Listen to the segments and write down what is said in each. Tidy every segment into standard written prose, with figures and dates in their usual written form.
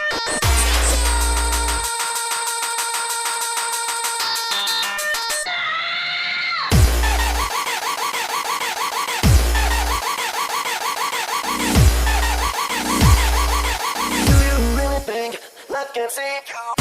Do you really think life can save you?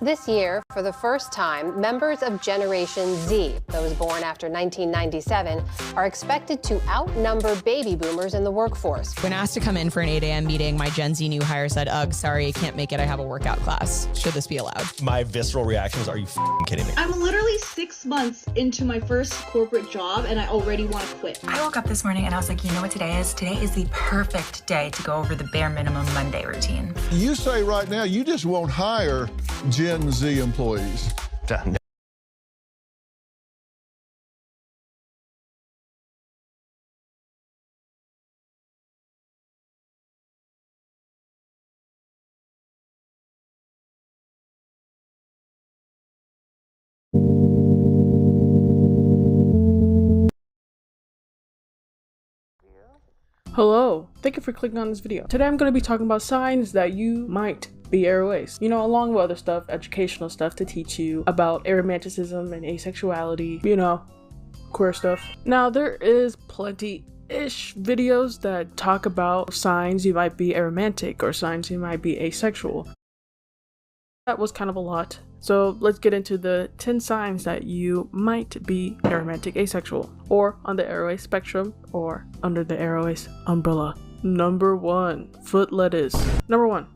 This year, for the first time, members of Generation Z, those born after 1997, are expected to outnumber baby boomers in the workforce. When asked to come in for an 8 a.m. meeting, my Gen Z new hire said, "Ugh, sorry, I can't make it. I have a workout class. Should this be allowed?" My visceral reaction was, are you kidding me? I'm literally 6 months into my first corporate job and I already want to quit. I woke up this morning and I was like, you know what today is? Today is the perfect day to go over the bare minimum Monday routine. You say right now you just won't hire Gen Z employees. Hello, thank you for clicking on this video. Today I'm going to be talking about signs that you might be aroace. You know, along with other stuff, educational stuff to teach you about aromanticism and asexuality, you know, queer stuff. Now there is plenty-ish videos that talk about signs you might be aromantic or signs you might be asexual. That was kind of a lot. So let's get into the 10 signs that you might be aromantic asexual, or on the aroace spectrum, or under the aroace umbrella. Number 1, foot lettuce. Number 1.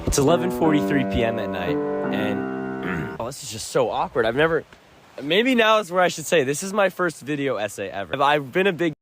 It's 11:43 p.m. at night, and oh, this is just so awkward. Maybe now is where I should say, this is my first video essay ever. I've been a big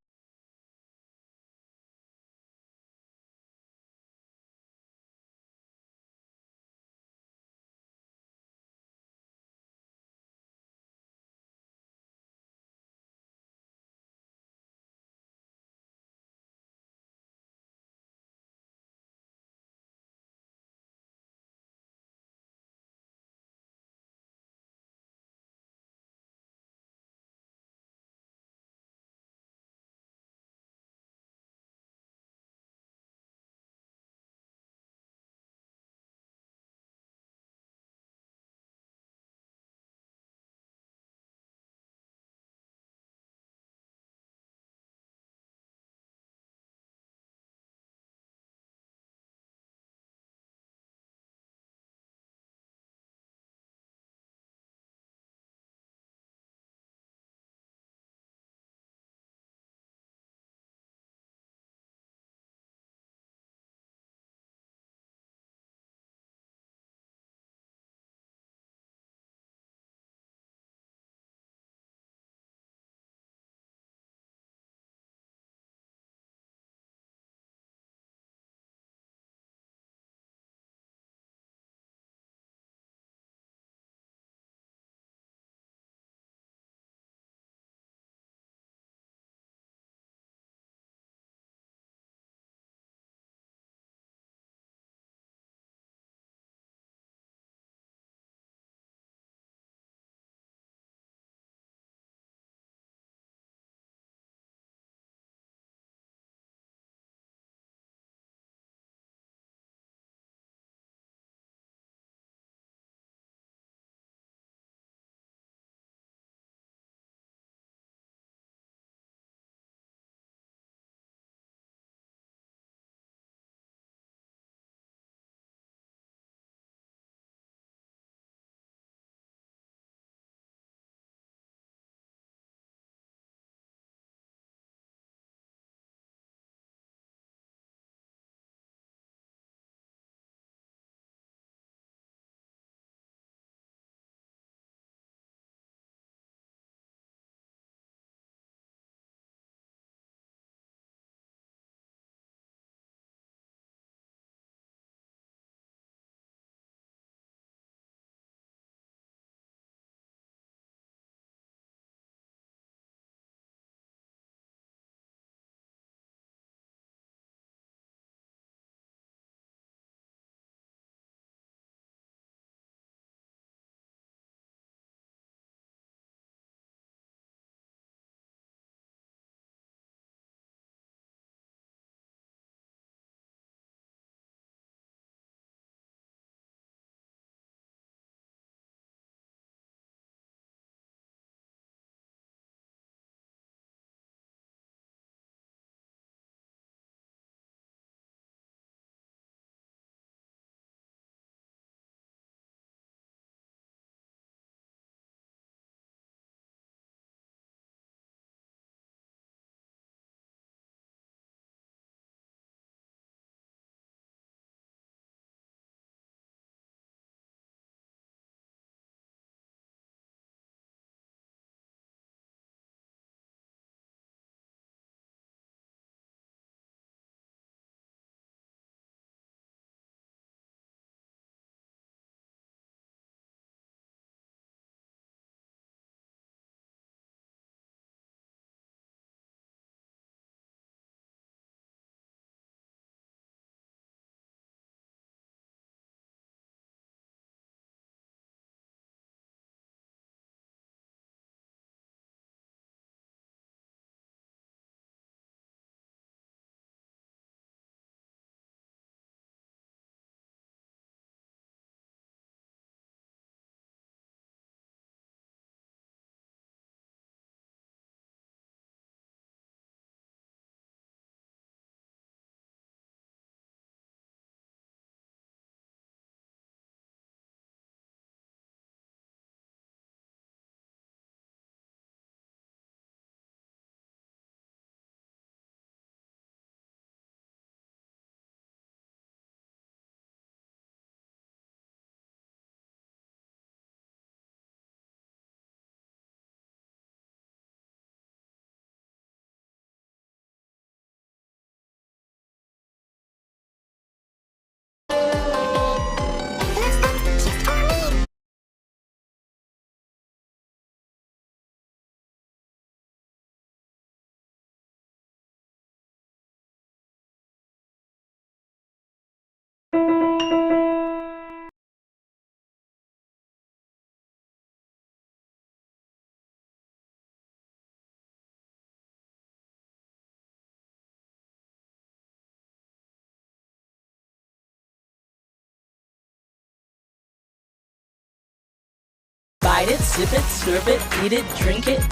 Bite it, sip it, slurp it, eat it, drink it.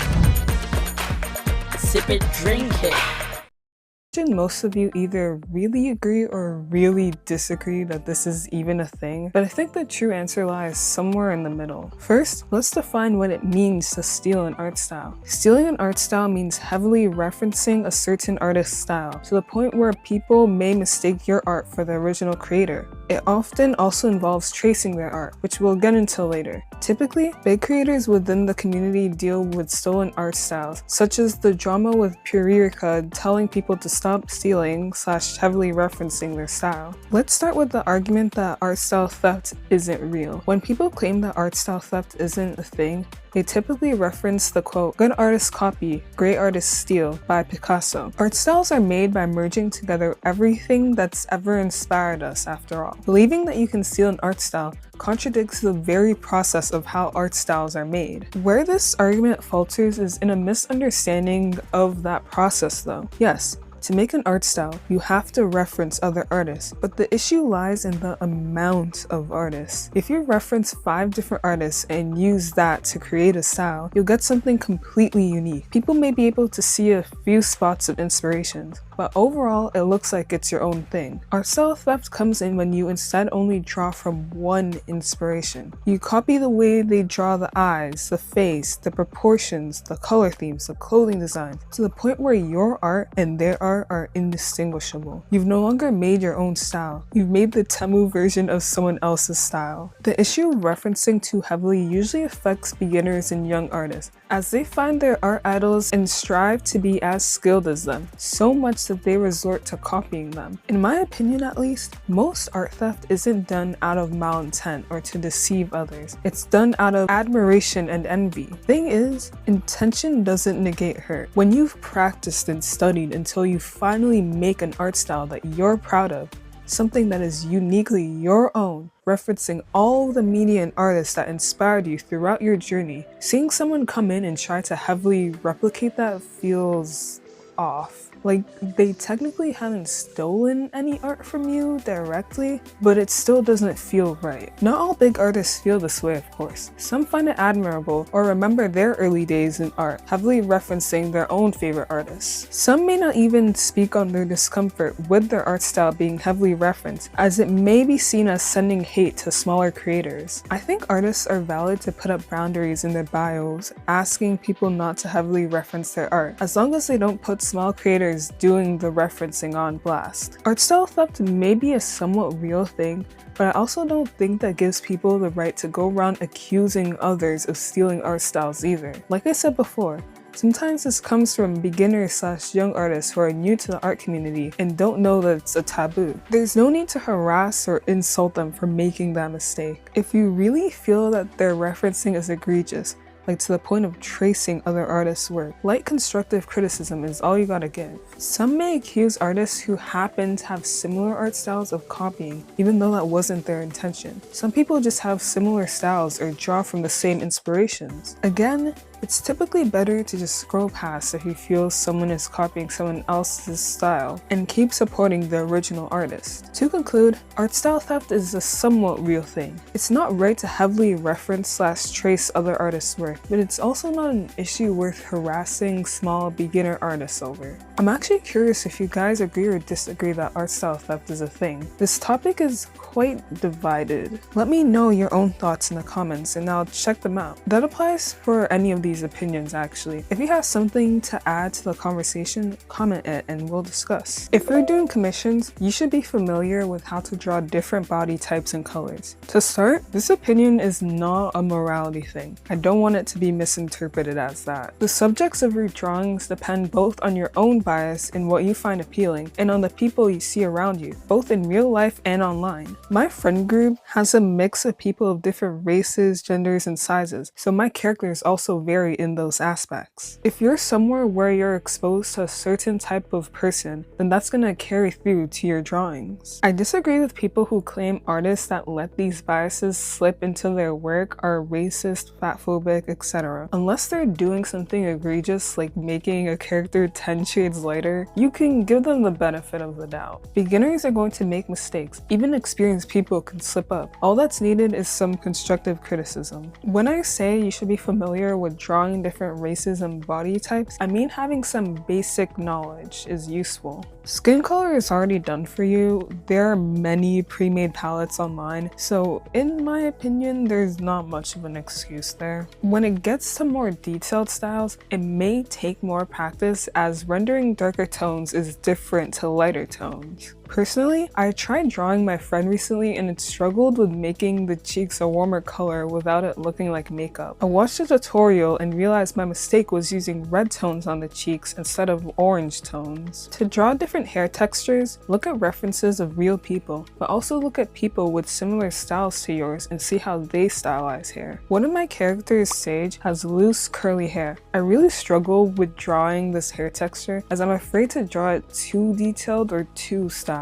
Sip it, drink it. Most of you either really agree or really disagree that this is even a thing, but I think the true answer lies somewhere in the middle. First, let's define what it means to steal an art style. Stealing an art style means heavily referencing a certain artist's style, to the point where people may mistake your art for the original creator. It often also involves tracing their art, which we'll get into later. Typically, big creators within the community deal with stolen art styles, such as the drama with Purica telling people to stop stealing / heavily referencing their style. Let's start with the argument that art style theft isn't real. When people claim that art style theft isn't a thing, they typically reference the quote, "Good artists copy, great artists steal" by Picasso. Art styles are made by merging together everything that's ever inspired us, after all. Believing that you can steal an art style contradicts the very process of how art styles are made. Where this argument falters is in a misunderstanding of that process though. Yes, to make an art style, you have to reference other artists, but the issue lies in the amount of artists. If you reference 5 different artists and use that to create a style, you'll get something completely unique. People may be able to see a few spots of inspiration, but overall, it looks like it's your own thing. Art style theft comes in when you instead only draw from one inspiration. You copy the way they draw the eyes, the face, the proportions, the color themes, the clothing design, to the point where your art and their art are indistinguishable. You've no longer made your own style. You've made the Temu version of someone else's style. The issue of referencing too heavily usually affects beginners and young artists, as they find their art idols and strive to be as skilled as them, so much that they resort to copying them. In my opinion at least, most art theft isn't done out of malintent or to deceive others. It's done out of admiration and envy. Thing is, intention doesn't negate hurt. When you've practiced and studied until you finally make an art style that you're proud of, something that is uniquely your own, referencing all of the media and artists that inspired you throughout your journey, seeing someone come in and try to heavily replicate that feels off. Like, they technically haven't stolen any art from you directly, but it still doesn't feel right. Not all big artists feel this way, of course. Some find it admirable or remember their early days in art, heavily referencing their own favorite artists. Some may not even speak on their discomfort with their art style being heavily referenced, as it may be seen as sending hate to smaller creators. I think artists are valid to put up boundaries in their bios, asking people not to heavily reference their art, as long as they don't put small creators doing the referencing on blast. Art style theft may be a somewhat real thing, but I also don't think that gives people the right to go around accusing others of stealing art styles either. Like I said before, sometimes this comes from beginners / young artists who are new to the art community and don't know that it's a taboo. There's no need to harass or insult them for making that mistake. If you really feel that their referencing is egregious, like to the point of tracing other artists' work, light constructive criticism is all you gotta give. Some may accuse artists who happen to have similar art styles of copying, even though that wasn't their intention. Some people just have similar styles or draw from the same inspirations. Again, it's typically better to just scroll past if you feel someone is copying someone else's style and keep supporting the original artist. To conclude, art style theft is a somewhat real thing. It's not right to heavily reference / trace other artists' work, but it's also not an issue worth harassing small beginner artists over. I'm actually curious if you guys agree or disagree that art style theft is a thing. This topic is quite divided. Let me know your own thoughts in the comments and I'll check them out. That applies for any of these opinions actually. If you have something to add to the conversation, comment it and we'll discuss. If you're doing commissions, you should be familiar with how to draw different body types and colors. To start, this opinion is not a morality thing. I don't want it to be misinterpreted as that. The subjects of your drawings depend both on your own bias in what you find appealing and on the people you see around you, both in real life and online. My friend group has a mix of people of different races, genders, and sizes, so my character is also very vary in those aspects. If you're somewhere where you're exposed to a certain type of person, then that's gonna carry through to your drawings. I disagree with people who claim artists that let these biases slip into their work are racist, fatphobic, etc. Unless they're doing something egregious like making a character 10 shades lighter, you can give them the benefit of the doubt. Beginners are going to make mistakes. Even experienced people can slip up. All that's needed is some constructive criticism. When I say you should be familiar with drawing different races and body types, I mean having some basic knowledge is useful. Skin color is already done for you. There are many pre-made palettes online, so in my opinion, there's not much of an excuse there. When it gets to more detailed styles, it may take more practice as rendering darker tones is different to lighter tones. Personally, I tried drawing my friend recently and it struggled with making the cheeks a warmer color without it looking like makeup. I watched a tutorial and realized my mistake was using red tones on the cheeks instead of orange tones. To draw different hair textures, look at references of real people, but also look at people with similar styles to yours and see how they stylize hair. One of my characters, Sage, has loose curly hair. I really struggle with drawing this hair texture as I'm afraid to draw it too detailed or too stylized.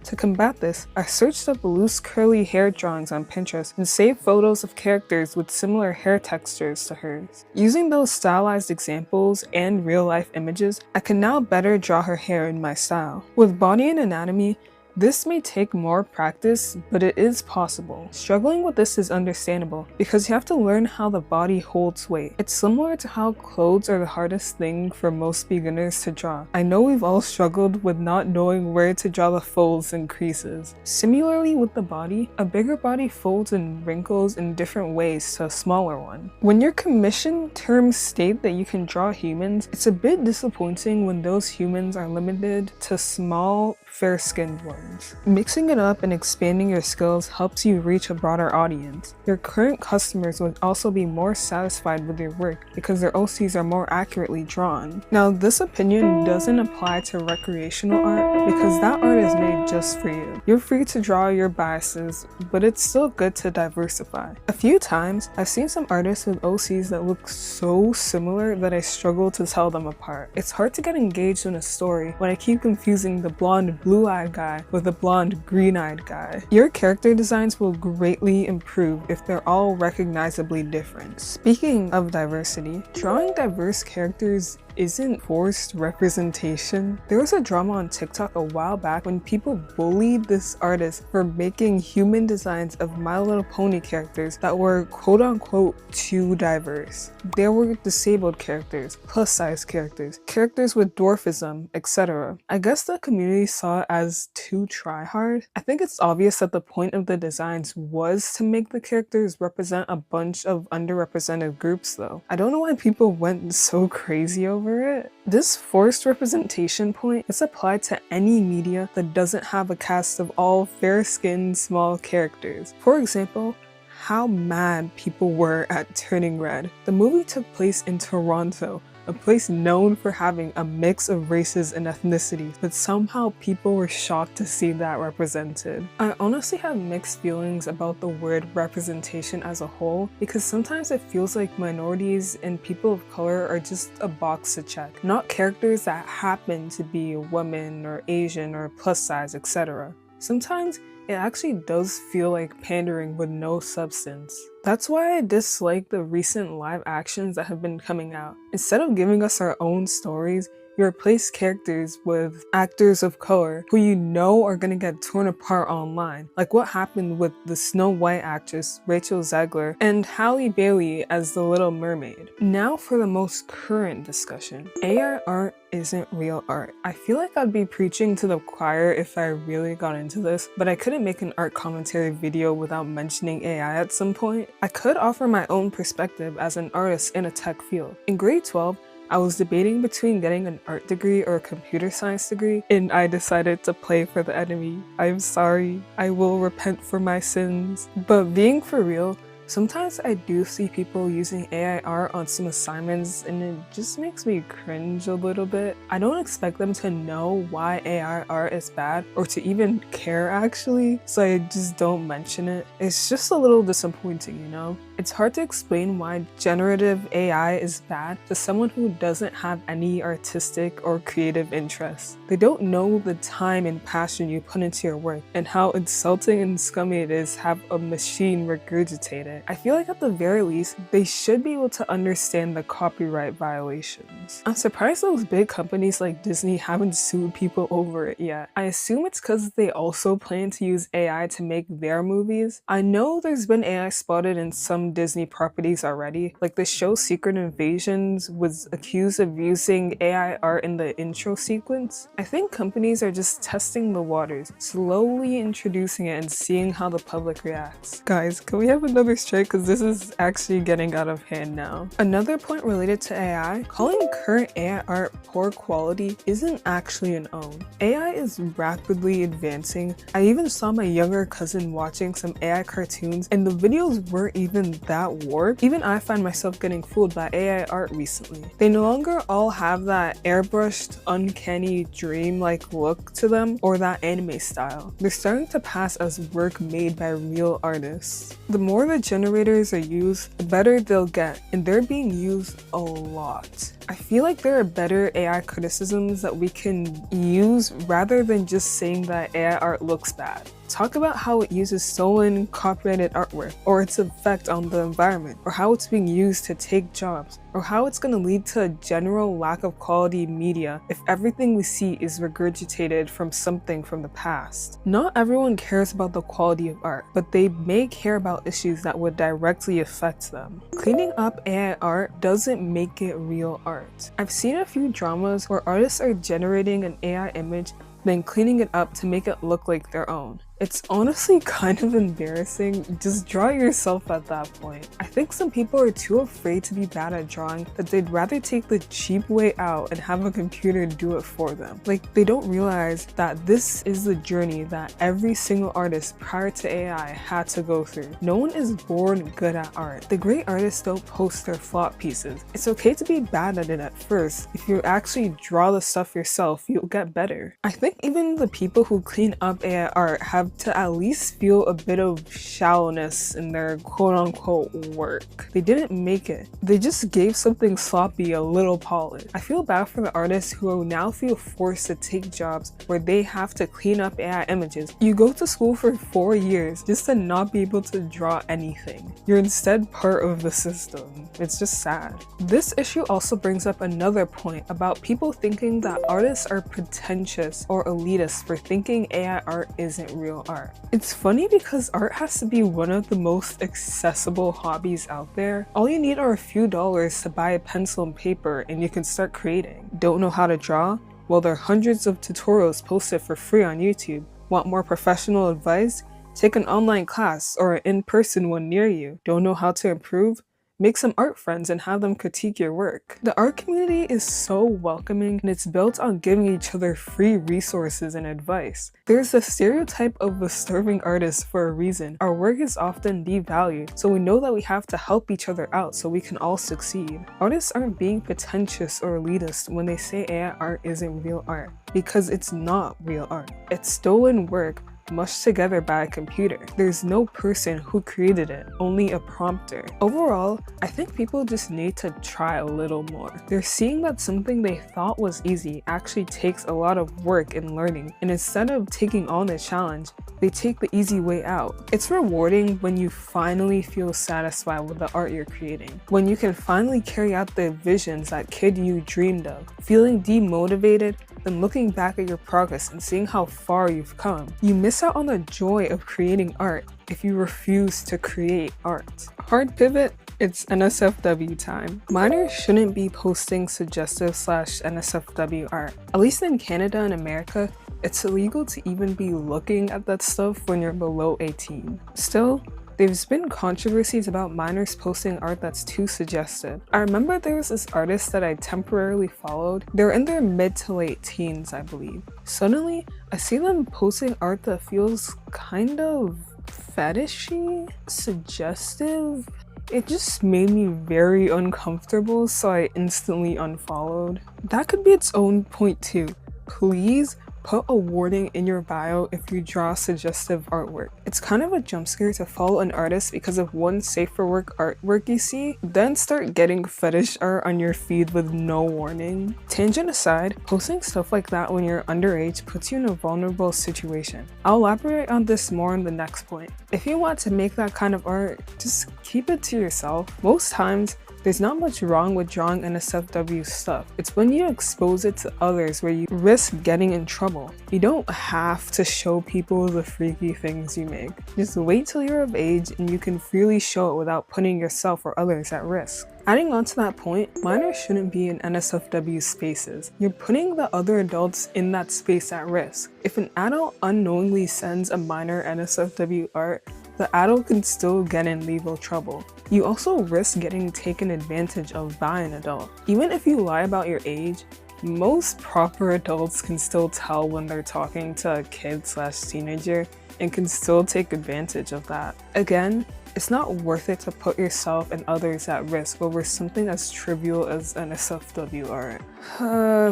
To combat this, I searched up loose curly hair drawings on Pinterest and saved photos of characters with similar hair textures to hers. Using those stylized examples and real-life images, I can now better draw her hair in my style. With body and anatomy, this may take more practice, but it is possible. Struggling with this is understandable because you have to learn how the body holds weight. It's similar to how clothes are the hardest thing for most beginners to draw. I know we've all struggled with not knowing where to draw the folds and creases. Similarly with the body, a bigger body folds and wrinkles in different ways to a smaller one. When your commission terms state that you can draw humans, it's a bit disappointing when those humans are limited to small, fair-skinned ones. Mixing it up and expanding your skills helps you reach a broader audience. Your current customers would also be more satisfied with your work because their OCs are more accurately drawn. Now, this opinion doesn't apply to recreational art because that art is made just for you. You're free to draw your biases, but it's still good to diversify. A few times, I've seen some artists with OCs that look so similar that I struggle to tell them apart. It's hard to get engaged in a story when I keep confusing the blonde blue-eyed guy with a blonde green-eyed guy. Your character designs will greatly improve if they're all recognizably different. Speaking of diversity, drawing diverse characters isn't forced representation. There was a drama on TikTok a while back when people bullied this artist for making human designs of My Little Pony characters that were quote-unquote too diverse. There were disabled characters, plus-size characters, characters with dwarfism, etc. I guess the community saw it as too try-hard. I think it's obvious that the point of the designs was to make the characters represent a bunch of underrepresented groups though. I don't know why people went so crazy over it. This forced representation point is applied to any media that doesn't have a cast of all fair-skinned small characters. For example, how mad people were at Turning Red. The movie took place in Toronto, a place known for having a mix of races and ethnicities, but somehow people were shocked to see that represented. I honestly have mixed feelings about the word representation as a whole, because sometimes it feels like minorities and people of color are just a box to check, not characters that happen to be women or Asian or plus size, etc. Sometimes it actually does feel like pandering with no substance. That's why I dislike the recent live actions that have been coming out. Instead of giving us our own stories, you replace characters with actors of color who you know are gonna get torn apart online, like what happened with the Snow White actress Rachel Zegler and Halle Bailey as the Little Mermaid. Now for the most current discussion. AI art isn't real art. I feel like I'd be preaching to the choir if I really got into this, but I couldn't make an art commentary video without mentioning AI at some point. I could offer my own perspective as an artist in a tech field. In grade 12, I was debating between getting an art degree or a computer science degree, and I decided to play for the enemy. I'm sorry. I will repent for my sins. But being for real, sometimes I do see people using AI art on some assignments and it just makes me cringe a little bit. I don't expect them to know why AI art is bad or to even care actually, so I just don't mention it. It's just a little disappointing, you know? It's hard to explain why generative AI is bad to someone who doesn't have any artistic or creative interests. They don't know the time and passion you put into your work and how insulting and scummy it is to have a machine regurgitate it. I feel like at the very least, they should be able to understand the copyright violations. I'm surprised those big companies like Disney haven't sued people over it yet. I assume it's because they also plan to use AI to make their movies. I know there's been AI spotted in some Disney properties already, like the show Secret Invasions was accused of using AI art in the intro sequence. I think companies are just testing the waters, slowly introducing it and seeing how the public reacts. Guys, can we have another strike because this is actually getting out of hand now. Another point related to AI, calling current AI art poor quality isn't actually an own. AI is rapidly advancing. I even saw my younger cousin watching some AI cartoons and the videos weren't even that warped. Even I find myself getting fooled by AI art recently. They no longer all have that airbrushed, uncanny, dream-like look to them or that anime style. They're starting to pass as work made by real artists. The more the generators are used, the better they'll get, and they're being used a lot. I feel like there are better AI criticisms that we can use rather than just saying that AI art looks bad. Talk about how it uses stolen, copyrighted artwork, or its effect on the environment, or how it's being used to take jobs, or how it's going to lead to a general lack of quality media if everything we see is regurgitated from something from the past. Not everyone cares about the quality of art, but they may care about issues that would directly affect them. Cleaning up AI art doesn't make it real art. I've seen a few dramas where artists are generating an AI image then cleaning it up to make it look like their own. It's honestly kind of embarrassing. Just draw yourself at that point. I think some people are too afraid to be bad at drawing that they'd rather take the cheap way out and have a computer do it for them. Like, they don't realize that this is the journey that every single artist prior to AI had to go through. No one is born good at art. The great artists don't post their flop pieces. It's okay to be bad at it at first. If you actually draw the stuff yourself, you'll get better. I think even the people who clean up AI art have to at least feel a bit of shallowness in their quote-unquote work. They didn't make it. They just gave something sloppy a little polish. I feel bad for the artists who now feel forced to take jobs where they have to clean up AI images. You go to school for 4 years just to not be able to draw anything. You're instead part of the system. It's just sad. This issue also brings up another point about people thinking that artists are pretentious or elitist for thinking AI art isn't real art. It's funny because art has to be one of the most accessible hobbies out there. All you need are a few dollars to buy a pencil and paper and you can start creating. Don't know how to draw? Well, there are hundreds of tutorials posted for free on YouTube. Want more professional advice? Take an online class or an in-person one near you. Don't know how to improve? Make some art friends and have them critique your work. The art community is so welcoming and it's built on giving each other free resources and advice. There's a stereotype of the starving artist for a reason. Our work is often devalued, so we know that we have to help each other out so we can all succeed. Artists aren't being pretentious or elitist when they say AI art isn't real art, because it's not real art. It's stolen work mushed together by a computer. There's no person who created it, only a prompter. Overall, I think people just need to try a little more. They're seeing that something they thought was easy actually takes a lot of work and learning, and instead of taking on the challenge, they take the easy way out. It's rewarding when you finally feel satisfied with the art you're creating, when you can finally carry out the visions that kid you dreamed of. Feeling demotivated, then looking back at your progress and seeing how far you've come. You miss out on the joy of creating art if you refuse to create art. Hard pivot, it's NSFW time. Minors shouldn't be posting suggestive/NSFW art. At least in Canada and America, it's illegal to even be looking at that stuff when you're below 18. Still, there's been controversies about minors posting art that's too suggestive. I remember there was this artist that I temporarily followed. They're in their mid to late teens, I believe. Suddenly, I see them posting art that feels kind of fetishy, suggestive. It just made me very uncomfortable, so I instantly unfollowed. That could be its own point too. Please put a warning in your bio if you draw suggestive artwork. It's kind of a jump scare to follow an artist because of one safe for work artwork you see, then start getting fetish art on your feed with no warning. Tangent aside, posting stuff like that when you're underage puts you in a vulnerable situation. I'll elaborate on this more in the next point. If you want to make that kind of art, just keep it to yourself. Most times, there's not much wrong with drawing NSFW stuff. It's when you expose it to others where you risk getting in trouble. You don't have to show people the freaky things you make. Just wait till you're of age and you can freely show it without putting yourself or others at risk. Adding on to that point, minors shouldn't be in NSFW spaces. You're putting the other adults in that space at risk. If an adult unknowingly sends a minor NSFW art, the adult can still get in legal trouble. You also risk getting taken advantage of by an adult. Even if you lie about your age, most proper adults can still tell when they're talking to a kid/teenager and can still take advantage of that. Again, it's not worth it to put yourself and others at risk over something as trivial as NSFW art.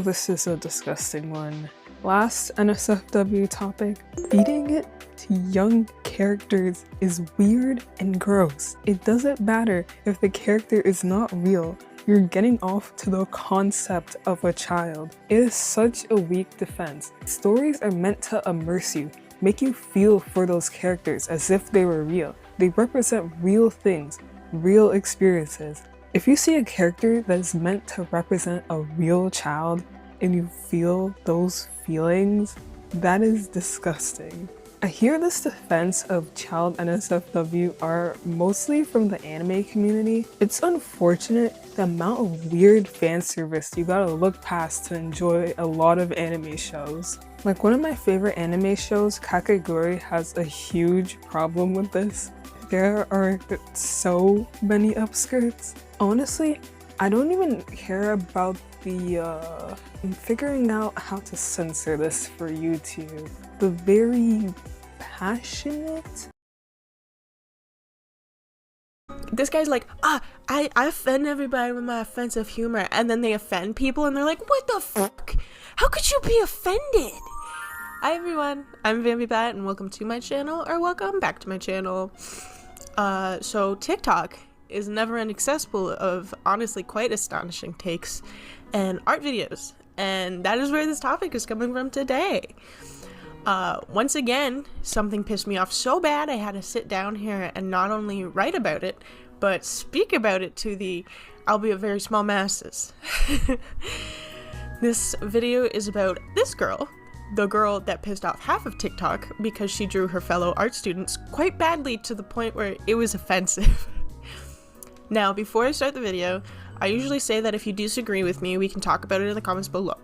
This is a disgusting one. Last NSFW topic, feeding it to young characters is weird and gross. It doesn't matter if the character is not real. You're getting off to the concept of a child. It is such a weak defense. Stories are meant to immerse you, make you feel for those characters as if they were real. They represent real things, real experiences. If you see a character that is meant to represent a real child and you feel those feelings, that is disgusting. I hear this defense of child NSFW art mostly from the anime community. It's unfortunate the amount of weird fan service you gotta look past to enjoy a lot of anime shows. Like one of my favorite anime shows, Kakegurui, has a huge problem with this. There are so many upskirts. Honestly, I don't even care about I'm figuring out how to censor this for YouTube. The very passionate. This guy's like, I offend everybody with my offensive humor, and then they offend people and they're like, what the fuck? How could you be offended? Hi everyone, I'm Bambi Bat and welcome to my channel, or welcome back to my channel. So TikTok is never inaccessible of honestly quite astonishing takes and art videos, and that is where this topic is coming from today. Once again, something pissed me off so bad I had to sit down here and not only write about it, but speak about it to the, albeit very small masses. This video is about this girl, the girl that pissed off half of TikTok because she drew her fellow art students quite badly to the point where it was offensive. Now, before I start the video, I usually say that if you disagree with me, we can talk about it in the comments below.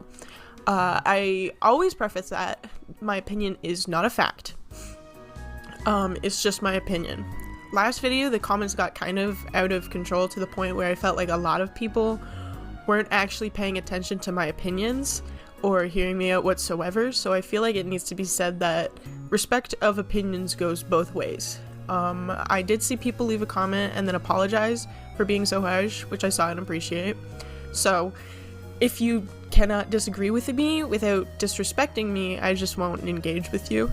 I always preface that my opinion is not a fact. It's just my opinion. Last video, the comments got kind of out of control to the point where I felt like a lot of people weren't actually paying attention to my opinions or hearing me out whatsoever, so I feel like it needs to be said that respect of opinions goes both ways. I did see people leave a comment and then apologize for being so harsh, which I saw and appreciate. So if you cannot disagree with me without disrespecting me, I just won't engage with you.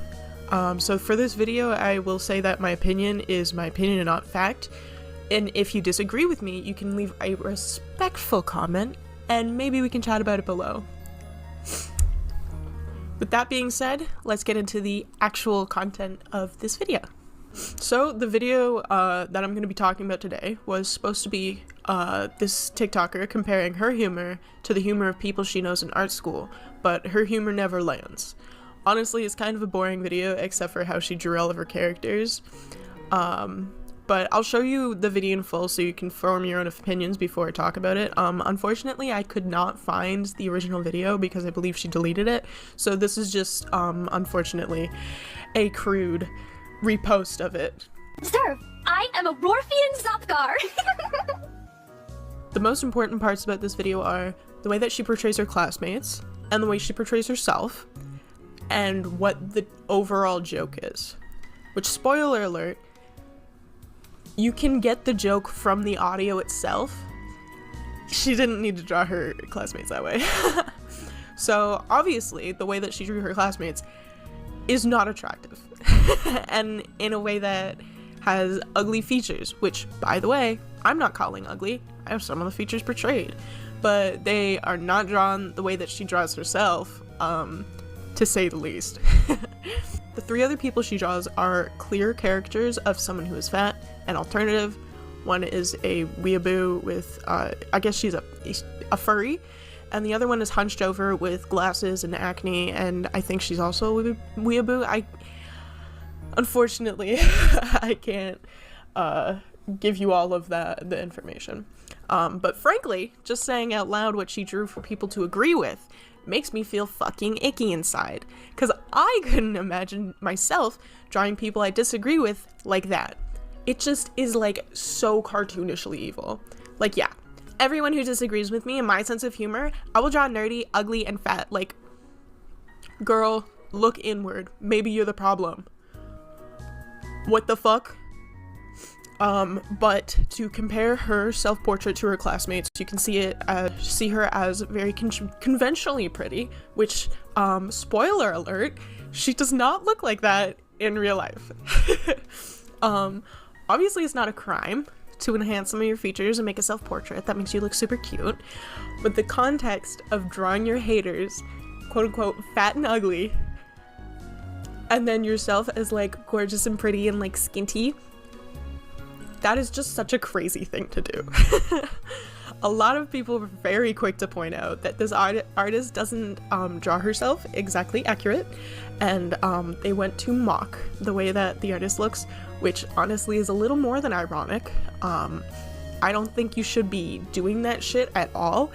So for this video, I will say that my opinion is my opinion and not fact. And if you disagree with me, you can leave a respectful comment and maybe we can chat about it below. With that being said, let's get into the actual content of this video. So the video that I'm going to be talking about today was supposed to be this TikToker comparing her humor to the humor of people she knows in art school, but her humor never lands. Honestly, it's kind of a boring video except for how she drew all of her characters. But I'll show you the video in full so you can form your own opinions before I talk about it. Unfortunately, I could not find the original video because I believe she deleted it. So this is just, unfortunately, a crude repost of it. Sir, I am a Rorfian Zopgar! The most important parts about this video are the way that she portrays her classmates, and the way she portrays herself, and what the overall joke is. Which, spoiler alert, you can get the joke from the audio itself. She didn't need to draw her classmates that way. So obviously the way that she drew her classmates is not attractive and in a way that has ugly features, which, by the way, I'm not calling ugly. I have some of the features portrayed, but they are not drawn the way that she draws herself, to say the least. The three other people she draws are clear caricatures of someone who is fat and alternative. One is a weeaboo with, I guess she's a furry, and the other one is hunched over with glasses and acne, and I think she's also a weeaboo. Unfortunately, I can't give you all of the information. But frankly, just saying out loud what she drew for people to agree with makes me feel fucking icky inside, because I couldn't imagine myself drawing people I disagree with like that. It just is like so cartoonishly evil. Like, yeah, everyone who disagrees with me and my sense of humor, I will draw nerdy, ugly, and fat. Like, girl, look inward. Maybe you're the problem. What the fuck? But to compare her self-portrait to her classmates, you can see her as very conventionally pretty, which, spoiler alert, she does not look like that in real life. Obviously it's not a crime to enhance some of your features and make a self-portrait that makes you look super cute, but the context of drawing your haters, quote-unquote, fat and ugly, and then yourself as like gorgeous and pretty and like skinty, that is just such a crazy thing to do. A lot of people were very quick to point out that this artist doesn't draw herself exactly accurate, and they went to mock the way that the artist looks, which honestly is a little more than ironic. I don't think you should be doing that shit at all.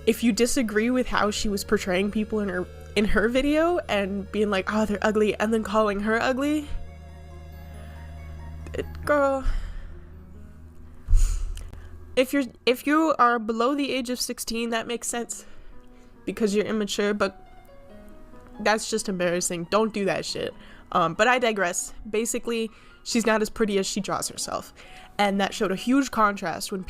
If you disagree with how she was portraying people in her video and being like, oh, they're ugly, and then calling her ugly, girl, if you are below the age of 16, that makes sense because you're immature, but that's just embarrassing. Don't do that shit. But I digress. Basically, she's not as pretty as she draws herself, and that showed a huge contrast when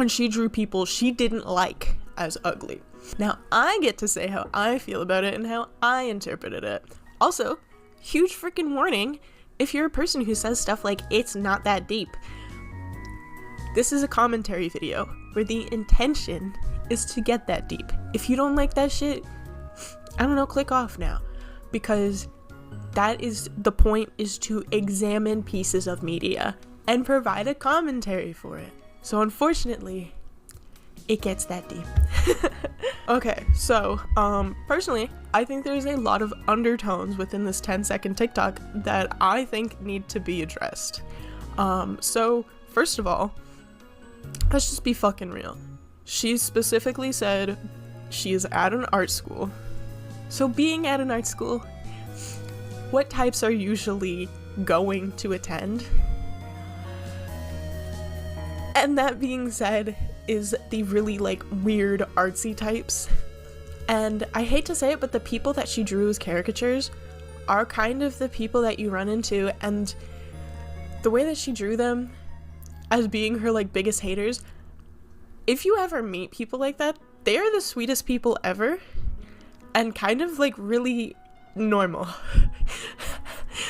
she drew people she didn't like as ugly. Now I get to say how I feel about it and how I interpreted it. Also, huge freaking warning if you're a person who says stuff like, it's not that deep. This is a commentary video where the intention is to get that deep. If you don't like that shit, I don't know, click off now, because that is the point, is to examine pieces of media and provide a commentary for it. So unfortunately, it gets that deep. Okay, so personally, I think there's a lot of undertones within this 10-second TikTok that I think need to be addressed. So first of all, let's just be fucking real. She specifically said she is at an art school. So being at an art school, what types are usually going to attend? And that being said, is the really like weird artsy types. And I hate to say it, but the people that she drew as caricatures are kind of the people that you run into, and the way that she drew them as being her like biggest haters, if you ever meet people like that, they are the sweetest people ever and kind of like really normal.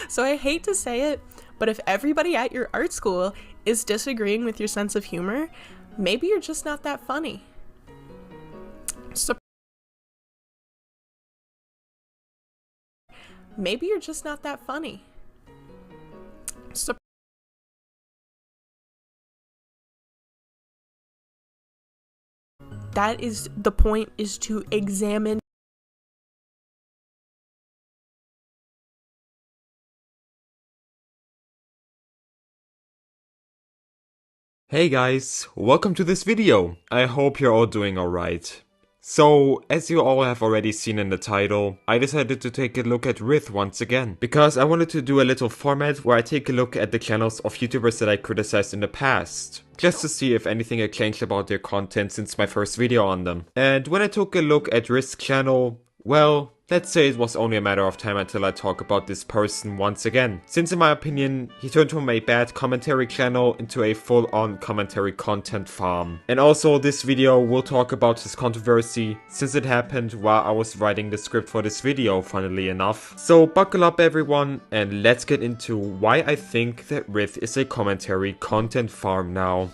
So I hate to say it, but if everybody at your art school is disagreeing with your sense of humor, maybe you're just not that funny. Maybe you're just not that funny. That is the point, is to examine. Hey guys, welcome to this video. I hope you're all doing alright. So, as you all have already seen in the title, I decided to take a look at Rith once again, because I wanted to do a little format where I take a look at the channels of YouTubers that I criticized in the past, just to see if anything had changed about their content since my first video on them. And when I took a look at Rith's channel, Well, let's say it was only a matter of time until I talk about this person once again, since in my opinion, he turned from a bad commentary channel into a full-on commentary content farm. And also, this video will talk about his controversy, since it happened while I was writing the script for this video, funnily enough. So buckle up everyone, and let's get into why I think that Rith is a commentary content farm now.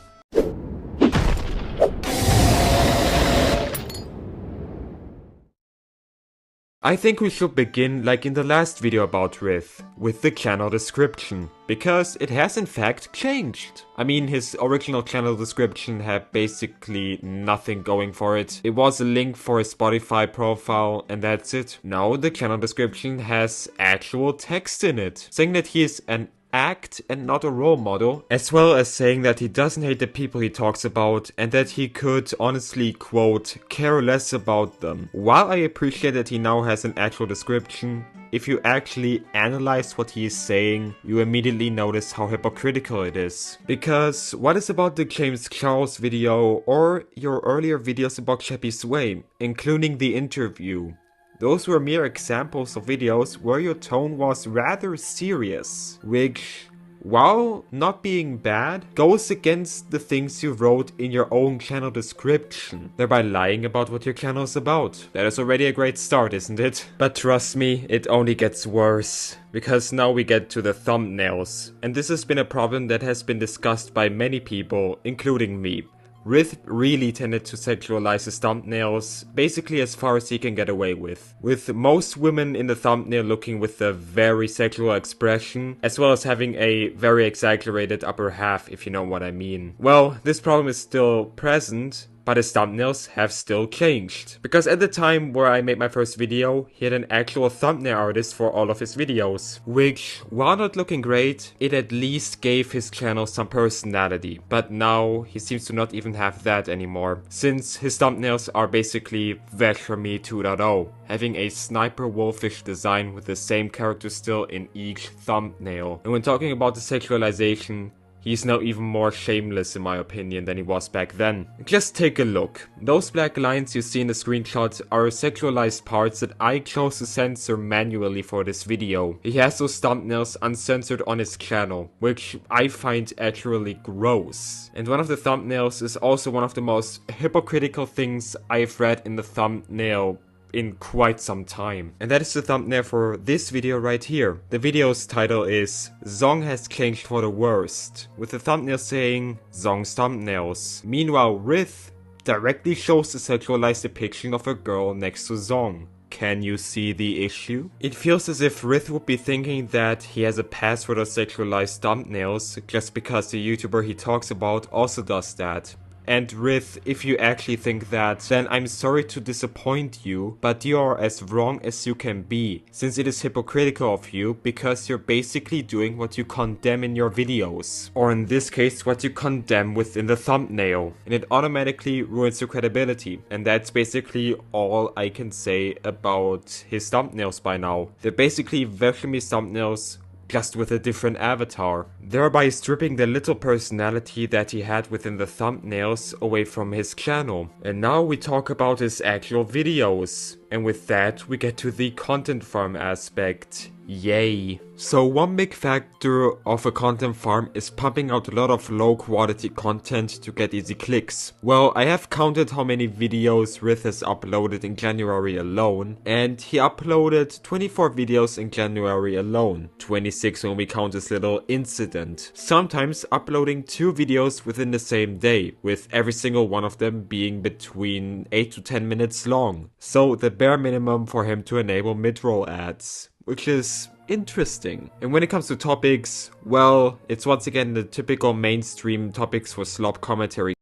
I think we should begin like in the last video about Rith, with the channel description, because it has in fact changed. I mean, his original channel description had basically nothing going for it. It was a link for his Spotify profile and that's it. Now the channel description has actual text in it, saying that he is an act and not a role model, as well as saying that he doesn't hate the people he talks about and that he could honestly, quote, care less about them. While I appreciate that he now has an actual description, if you actually analyze what he is saying, you immediately notice how hypocritical it is. Because what is about the James Charles video or your earlier videos about Chappie Sway, including the interview? Those were mere examples of videos where your tone was rather serious, which, while not being bad, goes against the things you wrote in your own channel description, thereby lying about what your channel is about. That is already a great start, isn't it? But trust me, it only gets worse. Because now we get to the thumbnails. And this has been a problem that has been discussed by many people, including me. Rith really tended to sexualize his thumbnails, basically as far as he can get away with most women in the thumbnail looking with a very sexual expression, as well as having a very exaggerated upper half, if you know what I mean. Well, this problem is still present, but his thumbnails have still changed. Because at the time where I made my first video, he had an actual thumbnail artist for all of his videos, which, while not looking great, it at least gave his channel some personality. But now, he seems to not even have that anymore, since his thumbnails are basically Veg for Me 2.0, having a sniper wolfish design with the same character still in each thumbnail. And when talking about the sexualization, he's now even more shameless in my opinion than he was back then. Just take a look. Those black lines you see in the screenshots are sexualized parts that I chose to censor manually for this video. He has those thumbnails uncensored on his channel, which I find actually gross. And one of the thumbnails is also one of the most hypocritical things I've read in the thumbnail in quite some time. And that is the thumbnail for this video right here. The video's title is Zong has changed for the worst, with the thumbnail saying Zong's thumbnails. Meanwhile, Rith directly shows the sexualized depiction of a girl next to Zong. Can you see the issue? It feels as if Rith would be thinking that he has a pass for the sexualized thumbnails just because the YouTuber he talks about also does that. And Rith, if you actually think that, then I'm sorry to disappoint you, but you are as wrong as you can be, since it is hypocritical of you, because you're basically doing what you condemn in your videos. Or in this case, what you condemn within the thumbnail. And it automatically ruins your credibility. And that's basically all I can say about his thumbnails by now. They're basically Vegemi's thumbnails, just with a different avatar, thereby stripping the little personality that he had within the thumbnails away from his channel. And now we talk about his actual videos, and with that we get to the content farm aspect. Yay. So one big factor of a content farm is pumping out a lot of low quality content to get easy clicks. Well, I have counted how many videos Rith has uploaded in January alone, and he uploaded 24 videos in January alone, 26 when we count this little incident. Sometimes uploading 2 videos within the same day, with every single one of them being between 8 to 10 minutes long. So the bare minimum for him to enable mid-roll ads, which is interesting. And when it comes to topics, well, it's once again the typical mainstream topics for slop commentary.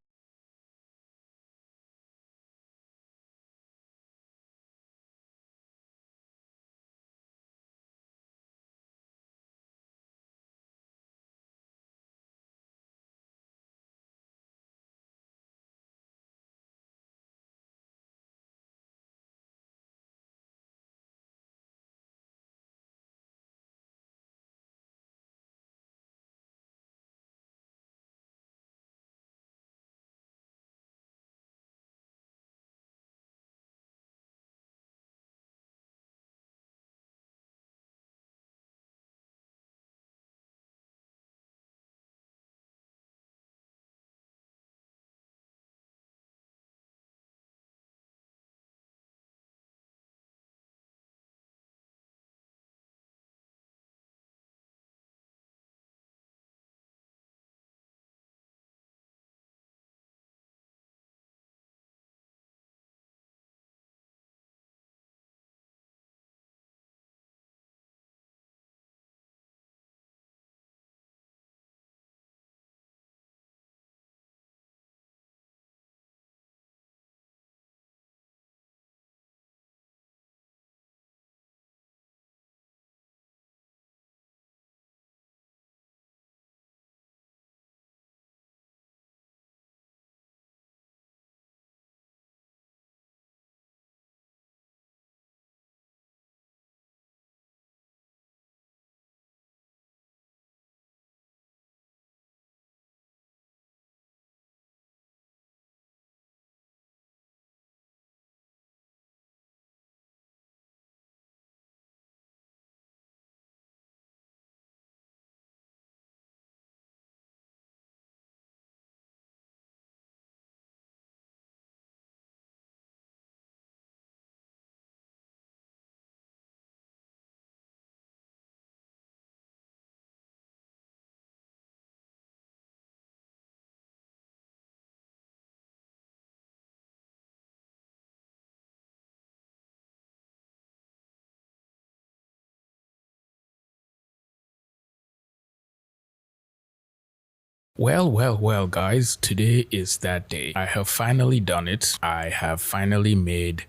Well, guys, today is that day. I have finally done it. I have finally made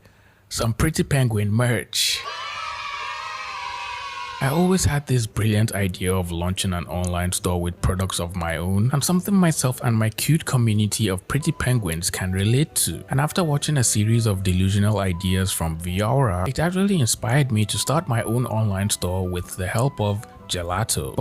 some Pretty Penguin merch. I always had this brilliant idea of launching an online store with products of my own and something myself and my cute community of pretty penguins can relate to. And after watching a series of delusional ideas from Viaura, it actually inspired me to start my own online store with the help of Gelato.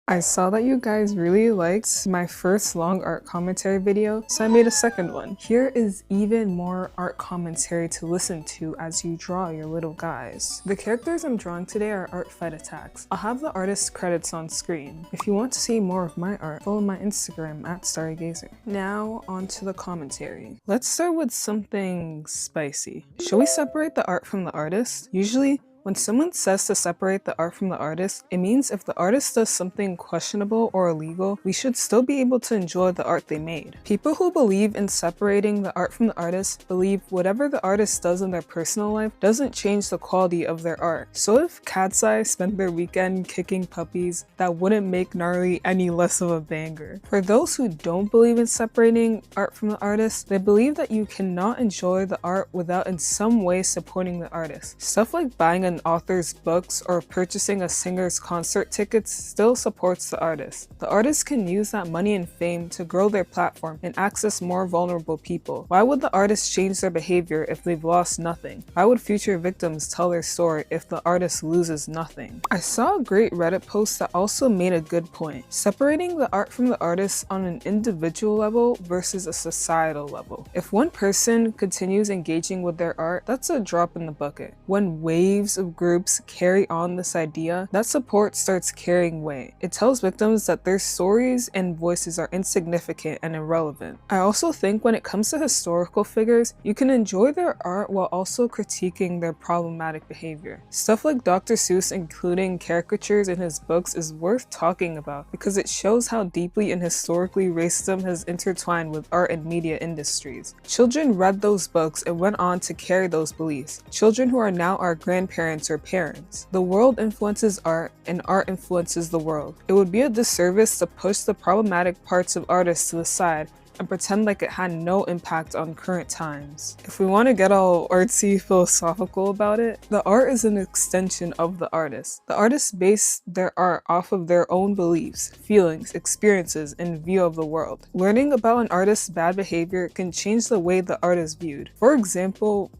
I saw that you guys really liked my first long art commentary video, so I made a second one. Here is even more art commentary to listen to as you draw your little guys. The characters I'm drawing today are art fight attacks. I'll have the artist's credits on screen. If you want to see more of my art, follow my Instagram at StarryGazer. Now on to the commentary. Let's start with something spicy. Shall we separate the art from the artist? Usually, when someone says to separate the art from the artist, it means if the artist does something questionable or illegal, we should still be able to enjoy the art they made. People who believe in separating the art from the artist believe whatever the artist does in their personal life doesn't change the quality of their art. So if Cat's Eye spent their weekend kicking puppies, that wouldn't make Gnarly any less of a banger. For those who don't believe in separating art from the artist, they believe that you cannot enjoy the art without in some way supporting the artist. Stuff like buying an author's books or purchasing a singer's concert tickets still supports the artist. The artist can use that money and fame to grow their platform and access more vulnerable people. Why would the artist change their behavior if they've lost nothing? Why would future victims tell their story if the artist loses nothing? I saw a great Reddit post that also made a good point. Separating the art from the artist on an individual level versus a societal level. If one person continues engaging with their art, that's a drop in the bucket. When waves of groups carry on this idea, that support starts carrying weight. It tells victims that their stories and voices are insignificant and irrelevant. I also think when it comes to historical figures, you can enjoy their art while also critiquing their problematic behavior. Stuff like Dr. Seuss including caricatures in his books is worth talking about because it shows how deeply and historically racism has intertwined with art and media industries. Children read those books and went on to carry those beliefs. Children who are now our grandparents or parents. The world influences art and art influences the world. It would be a disservice to push the problematic parts of artists to the side and pretend like it had no impact on current times. If we want to get all artsy philosophical about it, the art is an extension of the artist. The artists base their art off of their own beliefs, feelings, experiences, and view of the world. Learning about an artist's bad behavior can change the way the art is viewed. For example,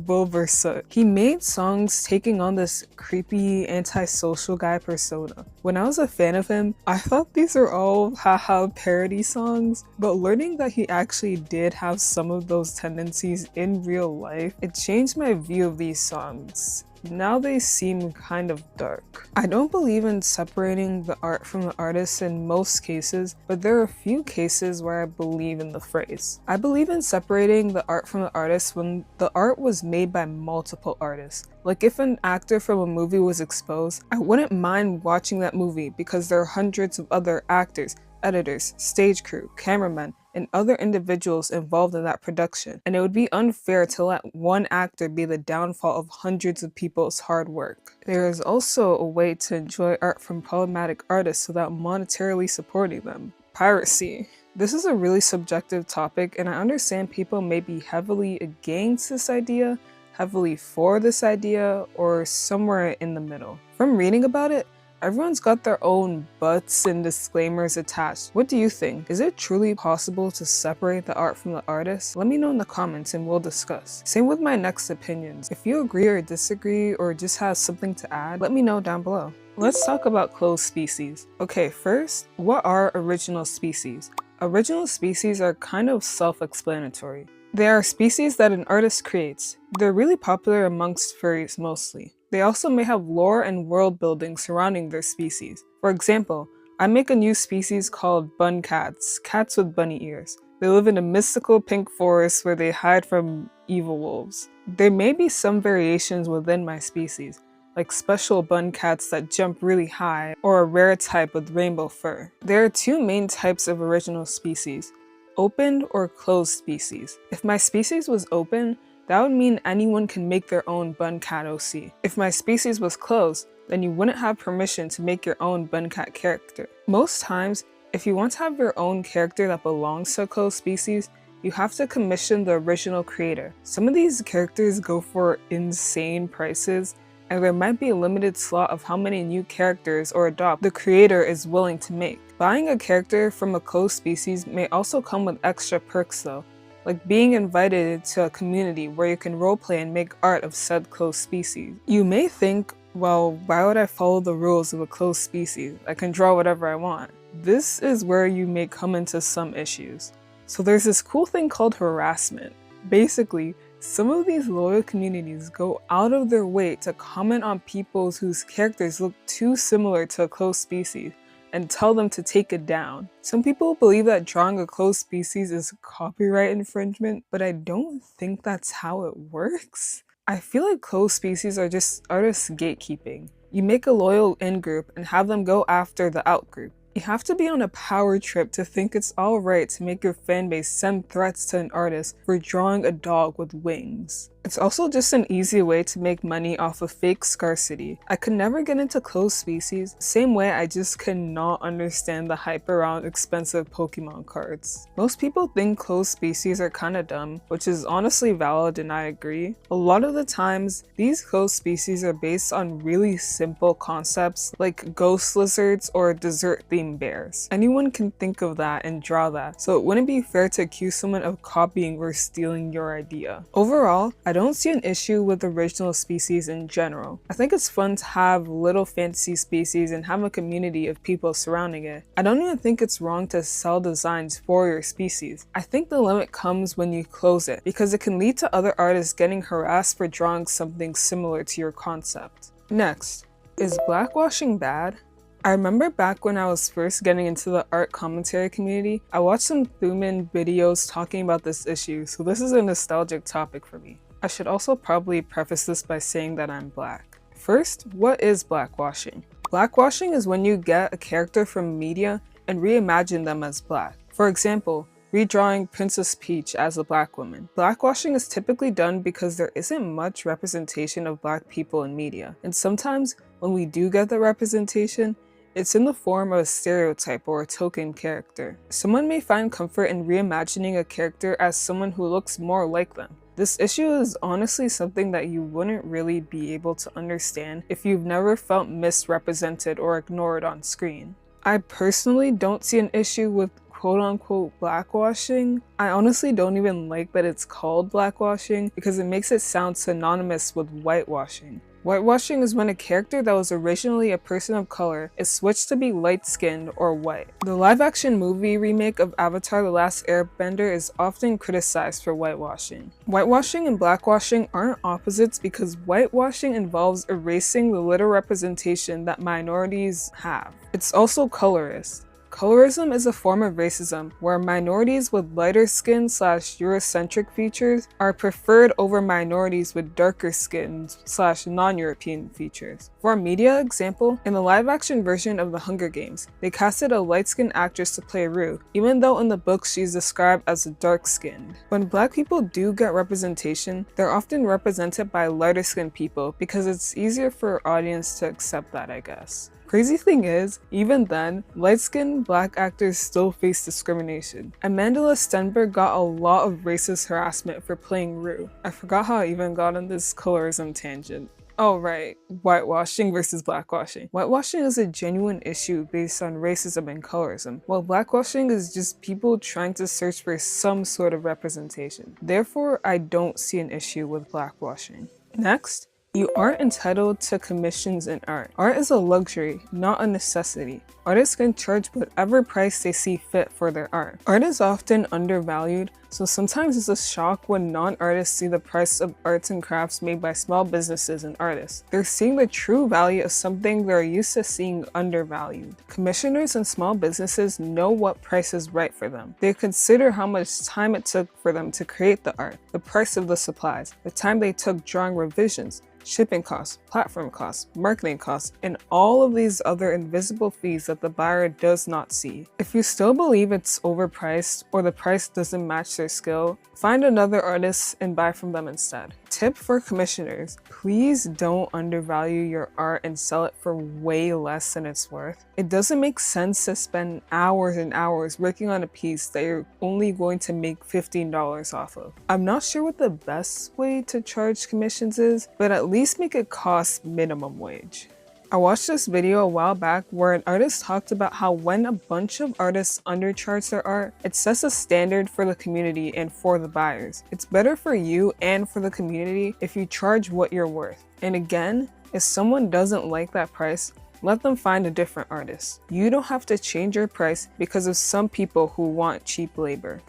Will Versa. He made songs taking on this creepy antisocial guy persona. When I was a fan of him, I thought these are all haha parody songs, but learning that he actually did have some of those tendencies in real life, it changed my view of these songs. Now they seem kind of dark. I don't believe in separating the art from the artist in most cases, but there are a few cases where I believe in the phrase. I believe in separating the art from the artist when the art was made by multiple artists. Like if an actor from a movie was exposed, I wouldn't mind watching that movie because there are hundreds of other actors, editors, stage crew, cameramen, and other individuals involved in that production, and it would be unfair to let one actor be the downfall of hundreds of people's hard work. There is also a way to enjoy art from problematic artists without monetarily supporting them. Piracy. This is a really subjective topic, and I understand people may be heavily against this idea, heavily for this idea, or somewhere in the middle. From reading about it, everyone's got their own buts and disclaimers attached. What do you think? Is it truly possible to separate the art from the artist? Let me know in the comments and we'll discuss. Same with my next opinions. If you agree or disagree or just have something to add, let me know down below. Let's talk about closed species. Okay, first, what are original species? Original species are kind of self-explanatory. They are species that an artist creates. They're really popular amongst furries mostly. They also may have lore and world building surrounding their species. For example, I make a new species called bun cats, cats with bunny ears. They live in a mystical pink forest where they hide from evil wolves. There may be some variations within my species, like special bun cats that jump really high, or a rare type with rainbow fur. There are two main types of original species, open or closed species. If my species was open, that would mean anyone can make their own bun cat OC. If my species was closed, then you wouldn't have permission to make your own bun cat character. Most times, If you want to have your own character that belongs to a closed species, you have to commission the original creator. Some of these characters go for insane prices, and there might be a limited slot of how many new characters or adopt the creator is willing to make. Buying a character from a closed species may also come with extra perks though, like being invited to a community where you can roleplay and make art of said closed species. You may think, well, why would I follow the rules of a closed species? I can draw whatever I want. This is where you may come into some issues. So there's this cool thing called harassment. Basically, some of these loyal communities go out of their way to comment on people whose characters look too similar to a closed species and tell them to take it down. Some people believe that drawing a closed species is copyright infringement, but I don't think that's how it works. I feel like closed species are just artist gatekeeping. You make a loyal in-group and have them go after the out-group. You have to be on a power trip to think it's alright to make your fanbase send threats to an artist for drawing a dog with wings. It's also just an easy way to make money off of fake scarcity. I could never get into closed species, same way I just cannot understand the hype around expensive Pokemon cards. Most people think closed species are kinda dumb, which is honestly valid and I agree. A lot of the times, these closed species are based on really simple concepts like ghost lizards or dessert-themed bears. Anyone can think of that and draw that, so it wouldn't be fair to accuse someone of copying or stealing your idea. Overall, I don't see an issue with original species in general. I think it's fun to have little fantasy species and have a community of people surrounding it. I don't even think it's wrong to sell designs for your species. I think the limit comes when you close it, because it can lead to other artists getting harassed for drawing something similar to your concept. Next, is blackwashing bad? I remember back when I was first getting into the art commentary community, I watched some Thuman videos talking about this issue, so this is a nostalgic topic for me. I should also probably preface this by saying that I'm black. First, what is blackwashing? Blackwashing is when you get a character from media and reimagine them as black. For example, redrawing Princess Peach as a black woman. Blackwashing is typically done because there isn't much representation of black people in media, and sometimes when we do get the representation, it's in the form of a stereotype or a token character. Someone may find comfort in reimagining a character as someone who looks more like them. This issue is honestly something that you wouldn't really be able to understand if you've never felt misrepresented or ignored on screen. I personally don't see an issue with quote-unquote blackwashing. I honestly don't even like that it's called blackwashing because it makes it sound synonymous with whitewashing. Whitewashing is when a character that was originally a person of color is switched to be light-skinned or white. The live-action movie remake of Avatar: The Last Airbender is often criticized for whitewashing. Whitewashing and blackwashing aren't opposites because whitewashing involves erasing the little representation that minorities have. It's also colorist. Colorism is a form of racism where minorities with lighter skin / Eurocentric features are preferred over minorities with darker skin / non-European features. For a media example, in the live-action version of The Hunger Games, they casted a light-skinned actress to play Rue, even though in the book she's described as dark-skinned. When black people do get representation, they're often represented by lighter-skinned people because it's easier for our audience to accept that, I guess. Crazy thing is, even then, light-skinned black actors still face discrimination. Amanda Stenberg got a lot of racist harassment for playing Rue. I forgot how I even got on this colorism tangent. Oh right, whitewashing versus blackwashing. Whitewashing is a genuine issue based on racism and colorism, while blackwashing is just people trying to search for some sort of representation. Therefore, I don't see an issue with blackwashing. Next, you aren't entitled to commissions in art. Art is a luxury, not a necessity. Artists can charge whatever price they see fit for their art. Art is often undervalued, so sometimes it's a shock when non-artists see the price of arts and crafts made by small businesses and artists. They're seeing the true value of something they're used to seeing undervalued. Commissioners and small businesses know what price is right for them. They consider how much time it took for them to create the art, the price of the supplies, the time they took drawing revisions, shipping costs, platform costs, marketing costs, and all of these other invisible fees that the buyer does not see. If you still believe it's overpriced or the price doesn't match their skill, find another artist and buy from them instead. Tip for commissioners: please don't undervalue your art and sell it for way less than it's worth. It doesn't make sense to spend hours and hours working on a piece that you're only going to make $15 off of. I'm not sure what the best way to charge commissions is, but at least make it cost minimum wage. I watched this video a while back where an artist talked about how when a bunch of artists undercharge their art, it sets a standard for the community and for the buyers. It's better for you and for the community if you charge what you're worth. And again, if someone doesn't like that price, let them find a different artist. You don't have to change your price because of some people who want cheap labor.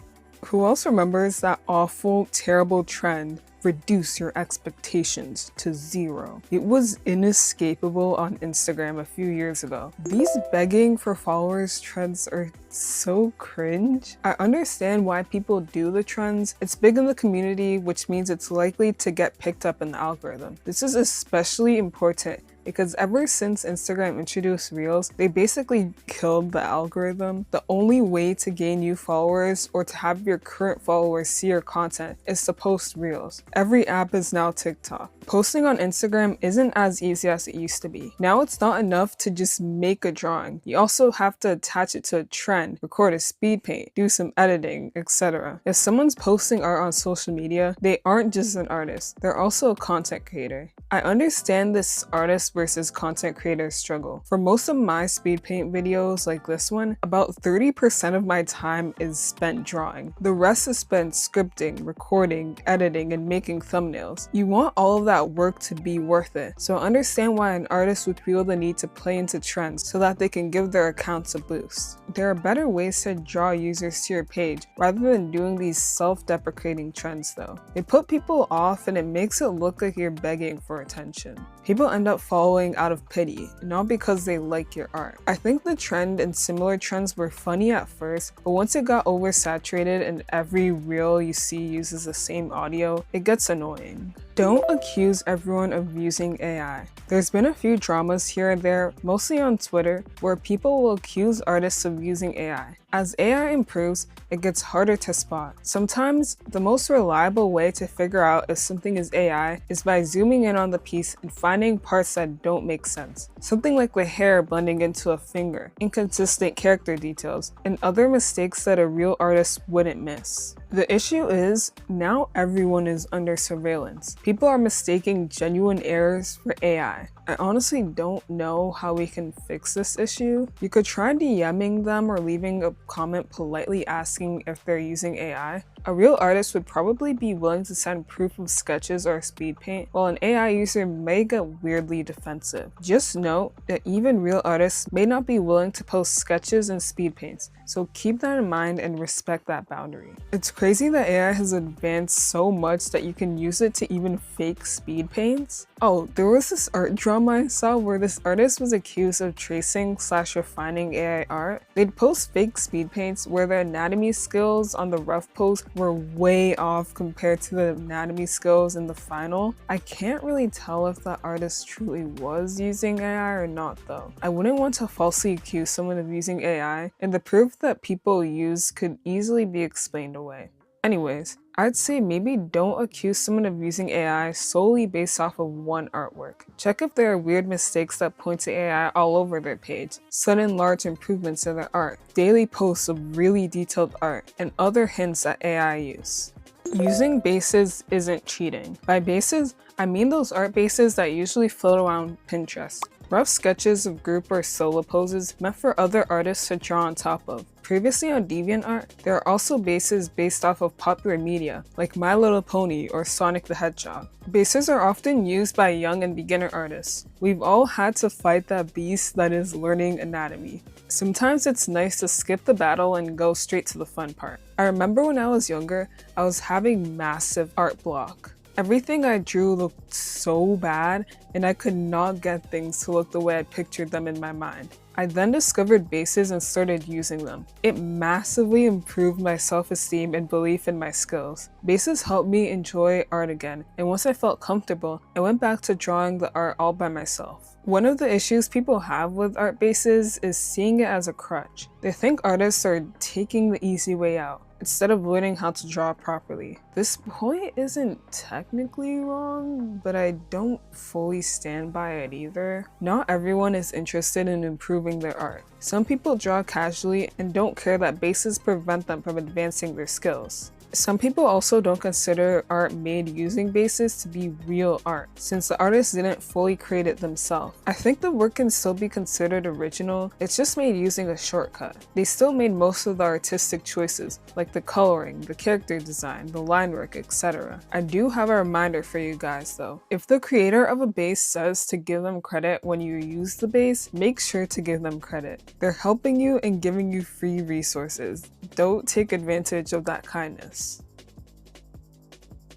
Who else remembers that awful, terrible trend? Reduce your expectations to 0. It was inescapable on Instagram a few years ago. These begging for followers trends are so cringe. I understand why people do the trends. It's big in the community, which means it's likely to get picked up in the algorithm. This is especially important because ever since Instagram introduced Reels, they basically killed the algorithm. The only way to gain new followers or to have your current followers see your content is to post Reels. Every app is now TikTok. Posting on Instagram isn't as easy as it used to be. Now it's not enough to just make a drawing. You also have to attach it to a trend, record a speed paint, do some editing, etc. If someone's posting art on social media, they aren't just an artist, they're also a content creator. I understand this artist versus content creator struggle. For most of my speed paint videos like this one, about 30% of my time is spent drawing. The rest is spent scripting, recording, editing, and making thumbnails. You want all of that work to be worth it. So understand why an artist would feel the need to play into trends so that they can give their accounts a boost. There are better ways to draw users to your page rather than doing these self-deprecating trends though. They put people off and it makes it look like you're begging for attention. People end up following out of pity, not because they like your art. I think the trend and similar trends were funny at first, but once it got oversaturated and every reel you see uses the same audio, it gets annoying. Don't accuse everyone of using AI. There's been a few dramas here and there, mostly on Twitter, where people will accuse artists of using AI. As AI improves, it gets harder to spot. Sometimes, the most reliable way to figure out if something is AI is by zooming in on the piece and finding parts that don't make sense. Something like the hair blending into a finger, inconsistent character details, and other mistakes that a real artist wouldn't miss. The issue is, now everyone is under surveillance. People are mistaking genuine errors for AI. I honestly don't know how we can fix this issue. You could try DMing them or leaving a comment politely asking if they're using AI. A real artist would probably be willing to send proof of sketches or speed paint, while an AI user may get weirdly defensive. Just note that even real artists may not be willing to post sketches and speed paints, so keep that in mind and respect that boundary. It's crazy that AI has advanced so much that you can use it to even fake speed paints. Oh, there was this art drama I saw where this artist was accused of tracing/refining AI art. They'd post fake speed paints where the anatomy skills on the rough pose were way off compared to the anatomy skills in the final. I can't really tell if that artist truly was using AI or not though. I wouldn't want to falsely accuse someone of using AI, and the proof that people use could easily be explained away. Anyways, I'd say maybe don't accuse someone of using AI solely based off of one artwork. Check if there are weird mistakes that point to AI all over their page, sudden large improvements in their art, daily posts of really detailed art, and other hints at AI use. Using bases isn't cheating. By bases, I mean those art bases that usually float around Pinterest. Rough sketches of group or solo poses meant for other artists to draw on top of. Previously on DeviantArt, there are also bases based off of popular media, like My Little Pony or Sonic the Hedgehog. Bases are often used by young and beginner artists. We've all had to fight that beast that is learning anatomy. Sometimes it's nice to skip the battle and go straight to the fun part. I remember when I was younger, I was having massive art block. Everything I drew looked so bad, and I could not get things to look the way I pictured them in my mind. I then discovered bases and started using them. It massively improved my self-esteem and belief in my skills. Bases helped me enjoy art again, and once I felt comfortable, I went back to drawing the art all by myself. One of the issues people have with art bases is seeing it as a crutch. They think artists are taking the easy way out instead of learning how to draw properly. This point isn't technically wrong, but I don't fully stand by it either. Not everyone is interested in improving their art. Some people draw casually and don't care that bases prevent them from advancing their skills. Some people also don't consider art made using bases to be real art, since the artist didn't fully create it themselves. I think the work can still be considered original, it's just made using a shortcut. They still made most of the artistic choices, like the coloring, the character design, the line work, etc. I do have a reminder for you guys though. If the creator of a base says to give them credit when you use the base, make sure to give them credit. They're helping you and giving you free resources. Don't take advantage of that kindness.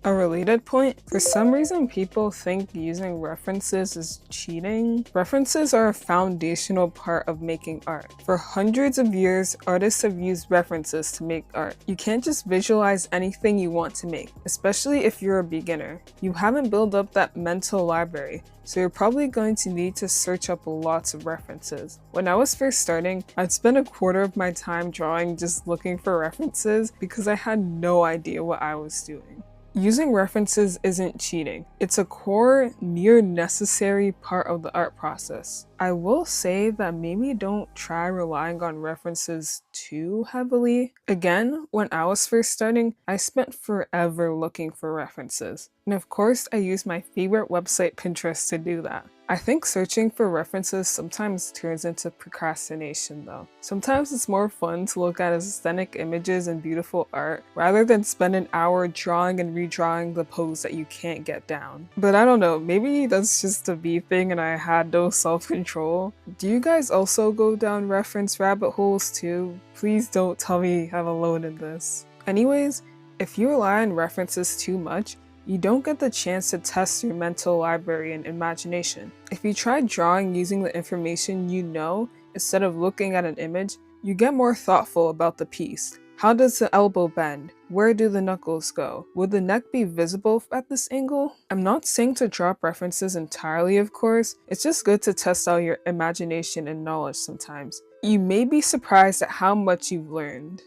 A related point, for some reason people think using references is cheating. References are a foundational part of making art. For hundreds of years, artists have used references to make art. You can't just visualize anything you want to make, especially if you're a beginner. You haven't built up that mental library, so you're probably going to need to search up lots of references. When I was first starting, I'd spend a quarter of my time drawing just looking for references because I had no idea what I was doing. Using references isn't cheating. It's a core, near necessary part of the art process. I will say that maybe don't try relying on references too heavily. Again, when I was first starting, I spent forever looking for references. And of course, I used my favorite website, Pinterest, to do that. I think searching for references sometimes turns into procrastination though. Sometimes it's more fun to look at aesthetic images and beautiful art rather than spend an hour drawing and redrawing the pose that you can't get down. But I don't know, maybe that's just a me thing and I had no self-control. Do you guys also go down reference rabbit holes too? Please don't tell me I'm alone in this. Anyways, if you rely on references too much, you don't get the chance to test your mental library and imagination. If you try drawing using the information you know, instead of looking at an image, you get more thoughtful about the piece. How does the elbow bend? Where do the knuckles go? Would the neck be visible at this angle? I'm not saying to drop references entirely, of course. It's just good to test out your imagination and knowledge sometimes. You may be surprised at how much you've learned.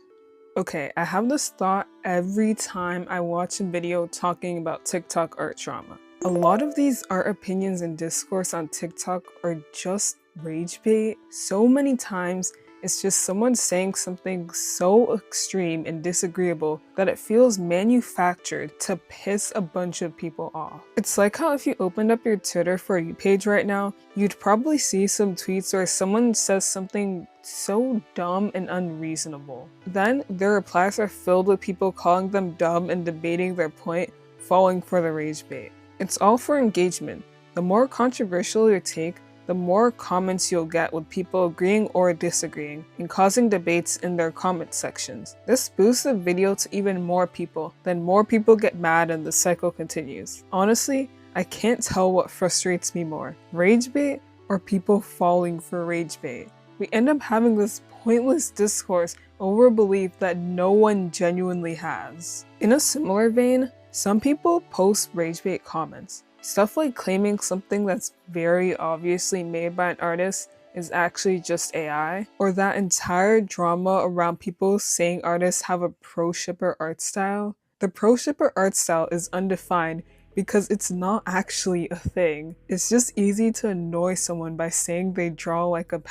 Okay, I have this thought every time I watch a video talking about TikTok art drama. A lot of these art opinions and discourse on TikTok are just rage bait. So many times, it's just someone saying something so extreme and disagreeable that it feels manufactured to piss a bunch of people off. It's like how if you opened up your Twitter For You page right now, you'd probably see some tweets where someone says something so dumb and unreasonable. Then their replies are filled with people calling them dumb and debating their point, falling for the rage bait. It's all for engagement. The more controversial your take, the more comments you'll get with people agreeing or disagreeing and causing debates in their comment sections. This boosts the video to even more people, then more people get mad and the cycle continues. Honestly, I can't tell what frustrates me more, rage bait or people falling for rage bait. We end up having this pointless discourse over a belief that no one genuinely has. In a similar vein, some people post rage bait comments. Stuff like claiming something that's very obviously made by an artist is actually just AI, or that entire drama around people saying artists have a pro-shipper art style. The pro-shipper art style is undefined because it's not actually a thing. It's just easy to annoy someone by saying they draw like a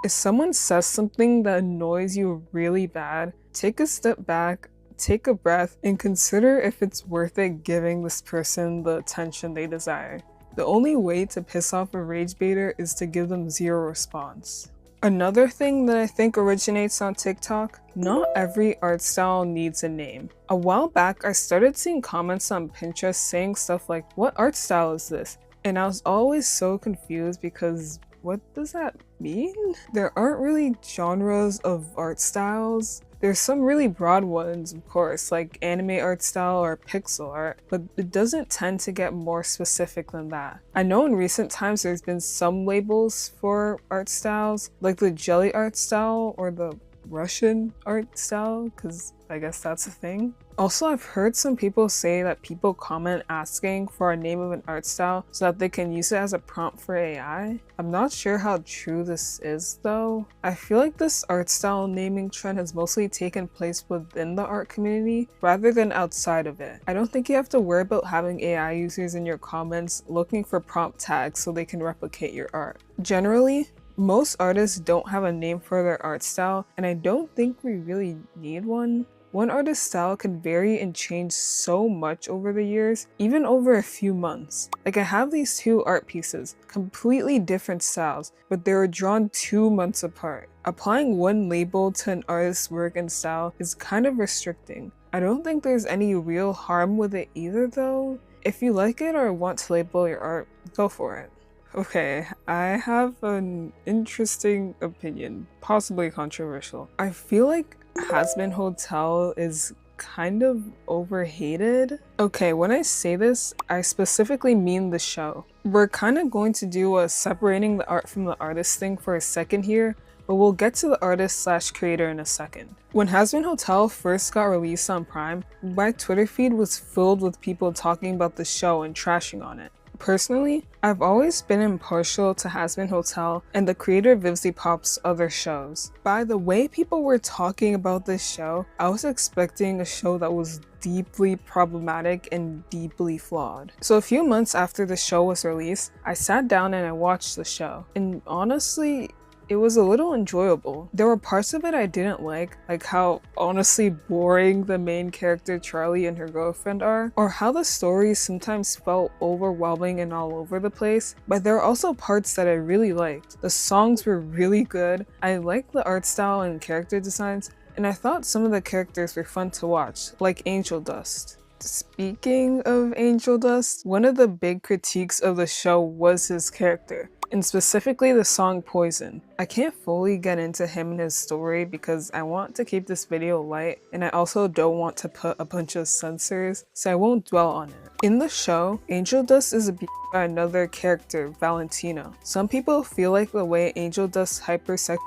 If someone says something that annoys you really bad, take a step back, take a breath, and consider if it's worth it giving this person the attention they desire. The only way to piss off a rage baiter is to give them zero response. Another thing that I think originates on TikTok, not every art style needs a name. A while back, I started seeing comments on Pinterest saying stuff like, "What art style is this?" And I was always so confused because what does that mean? There aren't really genres of art styles. There's some really broad ones, of course, like anime art style or pixel art, but it doesn't tend to get more specific than that. I know in recent times there's been some labels for art styles, like the jelly art style or the Russian art style, because I guess that's a thing. Also, I've heard some people say that people comment asking for a name of an art style so that they can use it as a prompt for AI. I'm not sure how true this is though. I feel like this art style naming trend has mostly taken place within the art community rather than outside of it. I don't think you have to worry about having AI users in your comments looking for prompt tags so they can replicate your art. Generally, most artists don't have a name for their art style, and I don't think we really need one. One artist's style can vary and change so much over the years, even over a few months. Like I have these two art pieces, completely different styles, but they were drawn 2 months apart. Applying one label to an artist's work and style is kind of restricting. I don't think there's any real harm with it either though. If you like it or want to label your art, go for it. Okay, I have an interesting opinion, possibly controversial. I feel like Hazbin Hotel is kind of overhated. Okay, when I say this, I specifically mean the show. We're kind of going to do a separating the art from the artist thing for a second here, but we'll get to the artist/creator in a second. When Hazbin Hotel first got released on Prime, my Twitter feed was filled with people talking about the show and trashing on it. Personally, I've always been impartial to Hazbin Hotel and the creator VivziePop's other shows. By the way people were talking about this show, I was expecting a show that was deeply problematic and deeply flawed. So a few months after the show was released, I sat down and I watched the show. And honestly, it was a little enjoyable. There were parts of it I didn't like how honestly boring the main character Charlie and her girlfriend are, or how the stories sometimes felt overwhelming and all over the place, but there were also parts that I really liked. The songs were really good, I liked the art style and character designs, and I thought some of the characters were fun to watch, like Angel Dust. Speaking of Angel Dust, one of the big critiques of the show was his character, and specifically the song Poison. I can't fully get into him and his story because I want to keep this video light, and I also don't want to put a bunch of censors, so I won't dwell on it. In the show, Angel Dust is abused by another character, Valentino. Some people feel like the way Angel Dust's hypersexual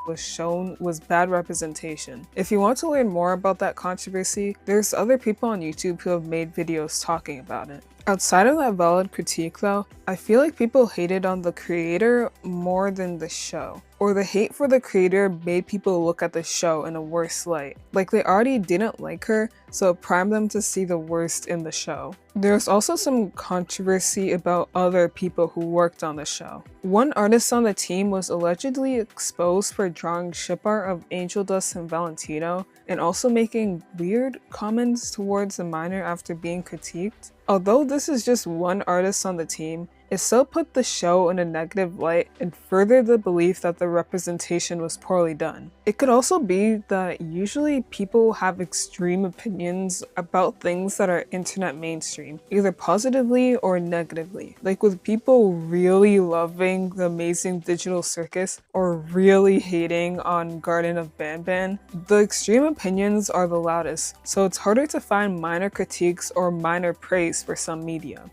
was shown was bad representation. If you want to learn more about that controversy, there's other people on YouTube who have made videos talking about it. Outside of that valid critique though, I feel like people hated on the creator more than the show. Or the hate for the creator made people look at the show in a worse light. Like they already didn't like her, so it primed them to see the worst in the show. There's also some controversy about other people who worked on the show. One artist on the team was allegedly exposed for drawing ship art of Angel Dust and Valentino, and also making weird comments towards the minor after being critiqued. Although this is just one artist on the team, it still put the show in a negative light and furthered the belief that the representation was poorly done. It could also be that usually people have extreme opinions about things that are internet mainstream, either positively or negatively. Like with people really loving The Amazing Digital Circus or really hating on Garden of Banban, the extreme opinions are the loudest, so it's harder to find minor critiques or minor praise for some media.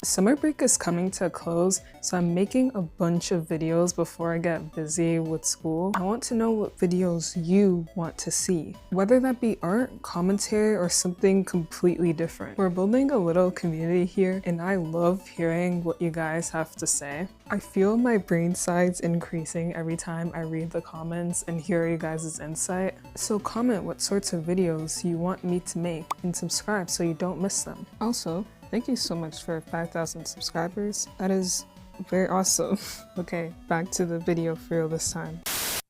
Summer break is coming to a close, so I'm making a bunch of videos before I get busy with school. I want to know what videos you want to see, whether that be art, commentary, or something completely different. We're building a little community here, and I love hearing what you guys have to say. I feel my brain size increasing every time I read the comments and hear you guys' insight. So comment what sorts of videos you want me to make, and subscribe so you don't miss them. Also, thank you so much for 5,000 subscribers. That is very awesome. Okay, back to the video for real this time.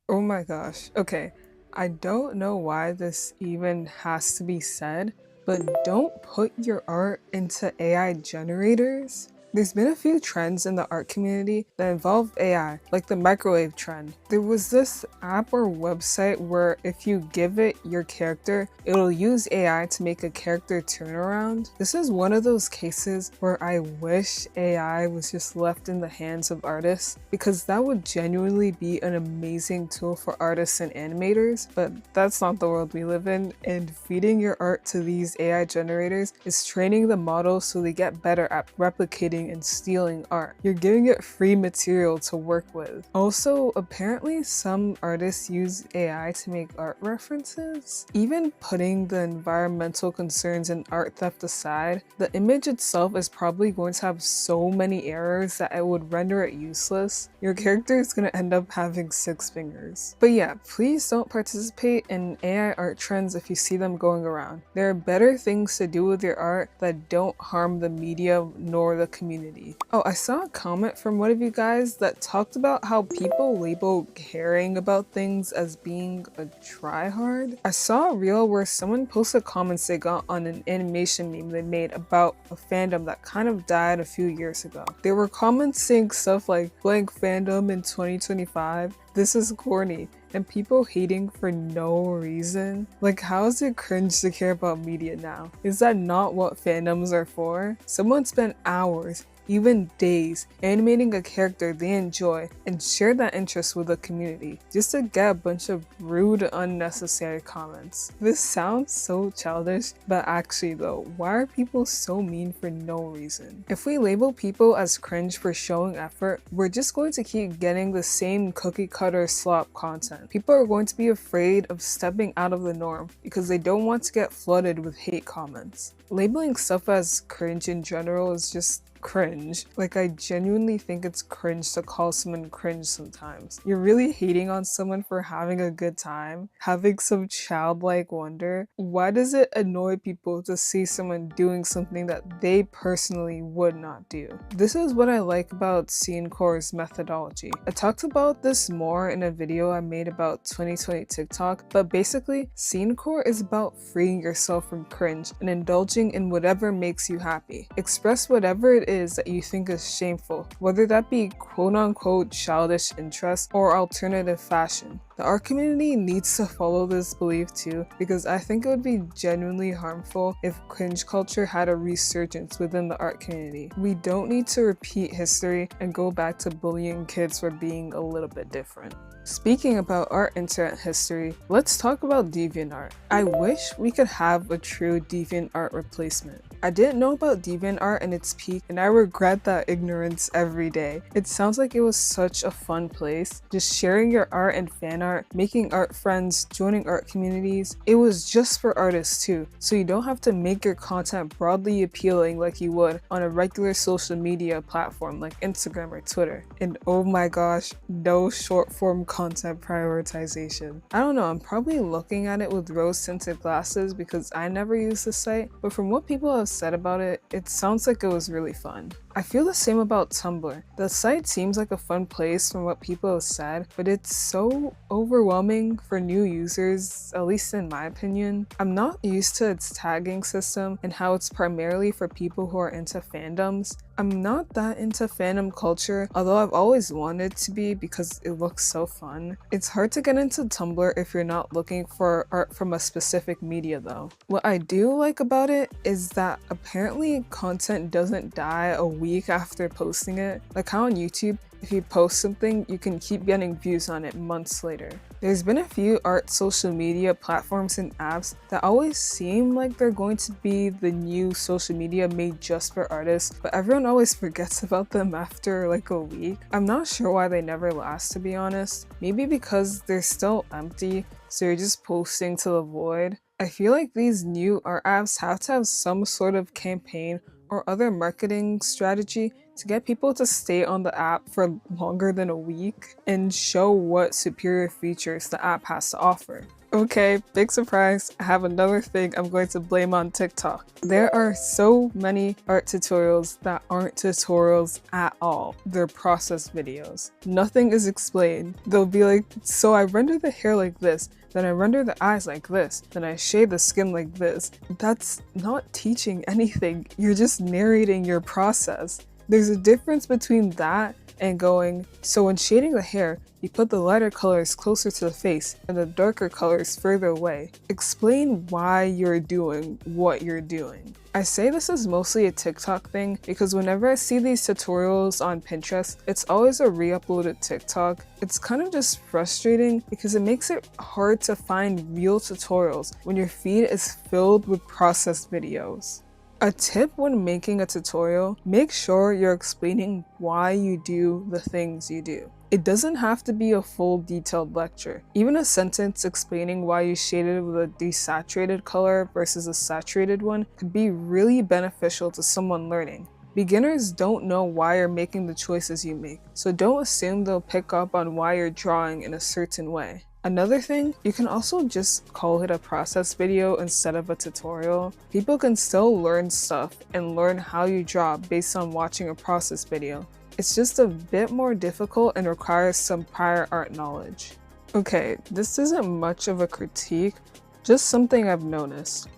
Oh my gosh. Okay, I don't know why this even has to be said, but don't put your art into AI generators. There's been a few trends in the art community that involve AI, like the microwave trend. There was this app or website where if you give it your character, it'll use AI to make a character turnaround. This is one of those cases where I wish AI was just left in the hands of artists, because that would genuinely be an amazing tool for artists and animators, but that's not the world we live in, and feeding your art to these AI generators is training the model so they get better at replicating copying and stealing art. You're giving it free material to work with. Also, apparently some artists use AI to make art references. Even putting the environmental concerns and art theft aside, the image itself is probably going to have so many errors that it would render it useless. Your character is going to end up having 6 fingers. But yeah, please don't participate in AI art trends if you see them going around. There are better things to do with your art that don't harm the media nor the community. Oh, I saw a comment from one of you guys that talked about how people label caring about things as being a tryhard. I saw a reel where someone posted comments they got on an animation meme they made about a fandom that kind of died a few years ago. There were comments saying stuff like blank fandom in 2025, this is corny, and people hating for no reason. Like, how is it cringe to care about media now? Is that not what fandoms are for? Someone spent hours, even days, animating a character they enjoy and share that interest with the community just to get a bunch of rude, unnecessary comments. This sounds so childish, but actually though, why are people so mean for no reason? If we label people as cringe for showing effort, we're just going to keep getting the same cookie cutter slop content. People are going to be afraid of stepping out of the norm because they don't want to get flooded with hate comments. Labeling stuff as cringe in general is just cringe. Like, I genuinely think it's cringe to call someone cringe sometimes. You're really hating on someone for having a good time, having some childlike wonder. Why does it annoy people to see someone doing something that they personally would not do? This is what I like about Scenecore's methodology. I talked about this more in a video I made about 2020 TikTok, but basically, Scenecore is about freeing yourself from cringe and indulging in whatever makes you happy. Express whatever it is that you think is shameful, whether that be quote-unquote childish interest or alternative fashion. The art community needs to follow this belief too, because I think it would be genuinely harmful if cringe culture had a resurgence within the art community. We don't need to repeat history and go back to bullying kids for being a little bit different. Speaking about art internet history, let's talk about DeviantArt. I wish we could have a true DeviantArt replacement. I didn't know about DeviantArt in its peak, and I regret that ignorance every day. It sounds like it was such a fun place, just sharing your art and fan art, making art friends, joining art communities. It was just for artists too, so you don't have to make your content broadly appealing like you would on a regular social media platform like Instagram or Twitter. And oh my gosh, no short form content prioritization. I don't know, I'm probably looking at it with rose-tinted glasses because I never use the site, but from what people have said about it, it sounds like it was really fun. I feel the same about Tumblr. The site seems like a fun place from what people have said, but it's so overwhelming for new users, at least in my opinion. I'm not used to its tagging system and how it's primarily for people who are into fandoms. I'm not that into fandom culture, although I've always wanted to be because it looks so fun. It's hard to get into Tumblr if you're not looking for art from a specific media though. What I do like about it is that apparently content doesn't die a week after posting it. Like how on YouTube, if you post something, you can keep getting views on it months later. There's been a few art social media platforms and apps that always seem like they're going to be the new social media made just for artists, but everyone always forgets about them after like a week. I'm not sure why they never last, to be honest. Maybe because they're still empty, so you're just posting to the void. I feel like these new art apps have to have some sort of campaign or other marketing strategy to get people to stay on the app for longer than a week and show what superior features the app has to offer. Okay, big surprise, I have another thing I'm going to blame on TikTok. There are so many art tutorials that aren't tutorials at all. They're process videos. Nothing is explained. They'll be like, so I render the hair like this, then I render the eyes like this, then I shade the skin like this. That's not teaching anything. You're just narrating your process. There's a difference between that and going, so when shading the hair, you put the lighter colors closer to the face and the darker colors further away. Explain why you're doing what you're doing. I say this is mostly a TikTok thing because whenever I see these tutorials on Pinterest, it's always a re-uploaded TikTok. It's kind of just frustrating because it makes it hard to find real tutorials when your feed is filled with processed videos. A tip when making a tutorial, make sure you're explaining why you do the things you do. It doesn't have to be a full detailed lecture. Even a sentence explaining why you shaded with a desaturated color versus a saturated one could be really beneficial to someone learning. Beginners don't know why you're making the choices you make, so don't assume they'll pick up on why you're drawing in a certain way. Another thing, you can also just call it a process video instead of a tutorial. People can still learn stuff and learn how you draw based on watching a process video. It's just a bit more difficult and requires some prior art knowledge. Okay, this isn't much of a critique, just something I've noticed.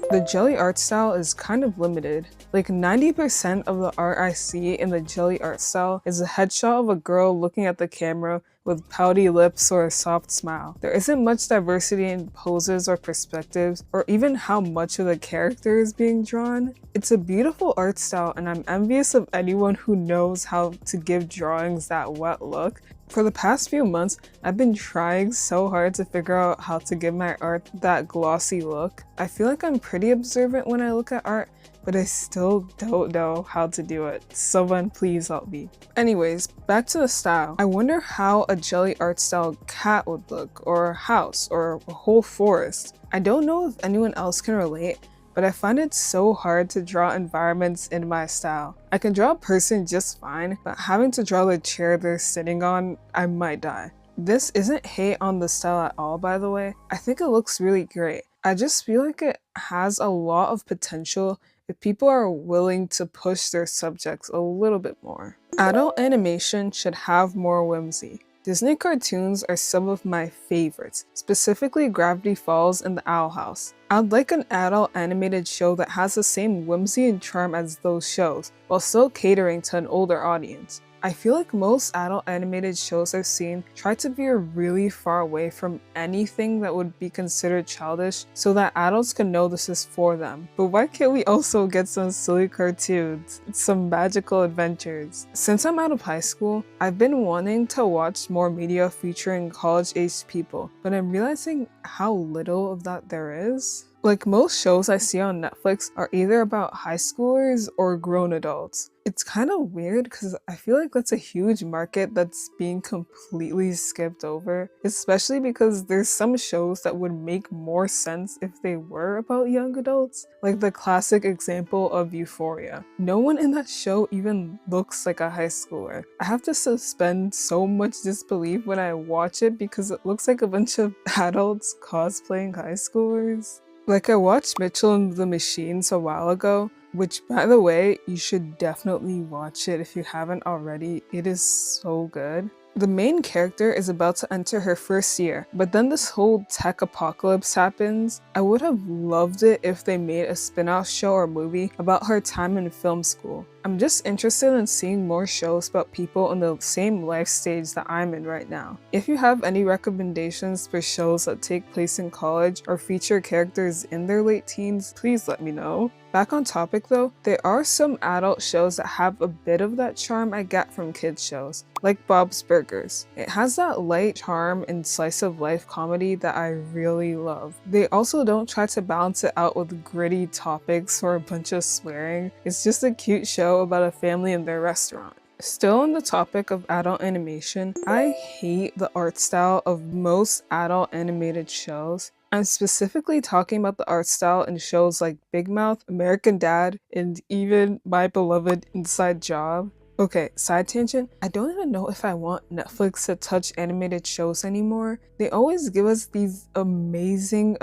The jelly art style is kind of limited. Like 90% of the art I see in the jelly art style is a headshot of a girl looking at the camera with pouty lips or a soft smile. There isn't much diversity in poses or perspectives, or even how much of the character is being drawn. It's a beautiful art style, and I'm envious of anyone who knows how to give drawings that wet look. For the past few months, I've been trying so hard to figure out how to give my art that glossy look. I feel like I'm pretty observant when I look at art, but I still don't know how to do it. Someone please help me. Anyways, back to the style. I wonder how a jelly art style cat would look, or a house, or a whole forest. I don't know if anyone else can relate, but I find it so hard to draw environments in my style. I can draw a person just fine, but having to draw the chair they're sitting on, I might die. This isn't hate on the style at all, by the way. I think it looks really great. I just feel like it has a lot of potential if people are willing to push their subjects a little bit more. Adult animation should have more whimsy. Disney cartoons are some of my favorites, specifically Gravity Falls and The Owl House. I'd like an adult animated show that has the same whimsy and charm as those shows, while still catering to an older audience. I feel like most adult animated shows I've seen try to veer really far away from anything that would be considered childish so that adults can know this is for them. But why can't we also get some silly cartoons, some magical adventures? Since I'm out of high school, I've been wanting to watch more media featuring college-aged people, but I'm realizing how little of that there is. Like most shows I see on Netflix are either about high schoolers or grown adults. It's kind of weird because I feel like that's a huge market that's being completely skipped over, especially because there's some shows that would make more sense if they were about young adults, like the classic example of Euphoria. No one in that show even looks like a high schooler. I have to suspend so much disbelief when I watch it because it looks like a bunch of adults cosplaying high schoolers. Like I watched Mitchell and the Machines a while ago, which by the way, you should definitely watch it if you haven't already. It is so good. The main character is about to enter her first year, but then this whole tech apocalypse happens. I would have loved it if they made a spin-off show or movie about her time in film school. I'm just interested in seeing more shows about people in the same life stage that I'm in right now. If you have any recommendations for shows that take place in college or feature characters in their late teens, please let me know. Back on topic though, there are some adult shows that have a bit of that charm I get from kids shows, like Bob's Burgers. It has that light charm and slice of life comedy that I really love. They also don't try to balance it out with gritty topics or a bunch of swearing. It's just a cute show about a family in their restaurant. Still on the topic of adult animation, I hate the art style of most adult animated shows. I'm specifically talking about the art style in shows like Big Mouth, American Dad, and even my beloved Inside Job. Okay, side tangent, I don't even know if I want Netflix to touch animated shows anymore. They always give us these amazing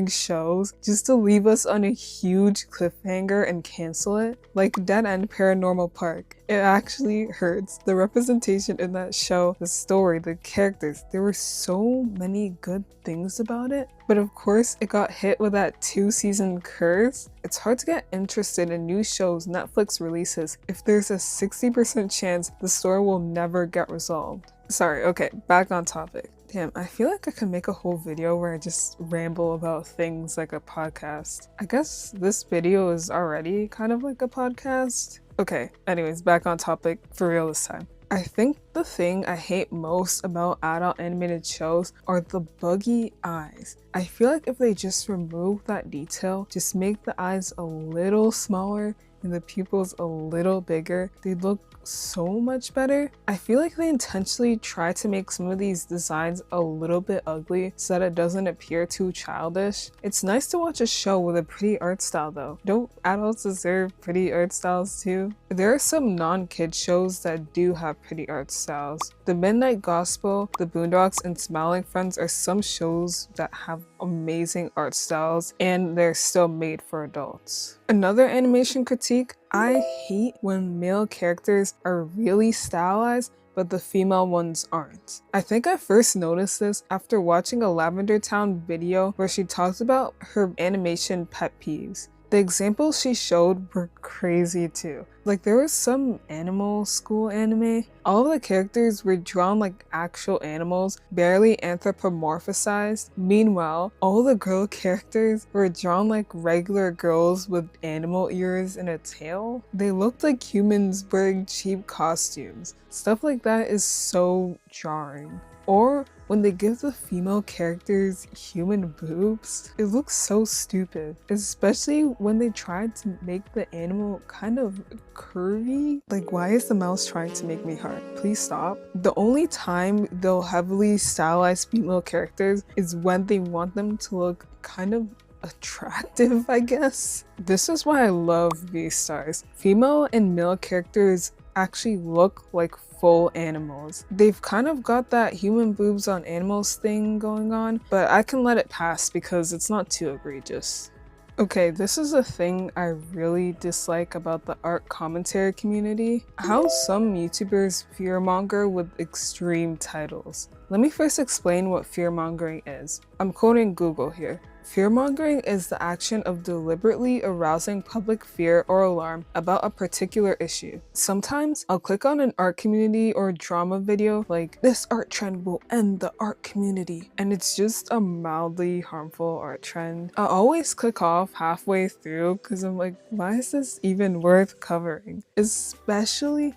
shows just to leave us on a huge cliffhanger and cancel it. Like Dead End Paranormal Park. It actually hurts. The representation in that show, the story, the characters, there were so many good things about it. But of course, it got hit with that 2-season curse. It's hard to get interested in new shows Netflix releases if there's a 60% chance the story will never get resolved. Sorry, okay, back on topic. Damn, I feel like I could make a whole video where I just ramble about things like a podcast. I guess this video is already kind of like a podcast. Okay, anyways, back on topic for real this time. I think the thing I hate most about adult animated shows are the buggy eyes. I feel like if they just remove that detail, just make the eyes a little smaller and the pupils a little bigger, they'd look so much better. I feel like they intentionally try to make some of these designs a little bit ugly so that it doesn't appear too childish. It's nice to watch a show with a pretty art style though. Don't adults deserve pretty art styles too? There are some non-kid shows that do have pretty art styles. The Midnight Gospel, The Boondocks, and Smiling Friends are some shows that have amazing art styles and they're still made for adults. Another animation critique, I hate when male characters are really stylized but the female ones aren't. I think I first noticed this after watching a Lavender Town video where she talked about her animation pet peeves. The examples she showed were crazy too. Like there was some animal school anime. All of the characters were drawn like actual animals, barely anthropomorphized. Meanwhile, all the girl characters were drawn like regular girls with animal ears and a tail. They looked like humans wearing cheap costumes. Stuff like that is so jarring. Or when they give the female characters human boobs, it looks so stupid. Especially when they tried to make the animal kind of curvy. Like, why is the mouse trying to make me hard? Please stop. The only time they'll heavily stylize female characters is when they want them to look kind of attractive, I guess. This is why I love V-Stars. Female and male characters actually look like full animals. They've kind of got that human boobs on animals thing going on, but I can let it pass because it's not too egregious. Okay, this is a thing I really dislike about the art commentary community. How some YouTubers fearmonger with extreme titles. Let me first explain what fearmongering is. I'm quoting Google here. Fearmongering is the action of deliberately arousing public fear or alarm about a particular issue. Sometimes I'll click on an art community or drama video like, "This art trend will end the art community," and it's just a mildly harmful art trend. I always click off halfway through because I'm like, why is this even worth covering? Especially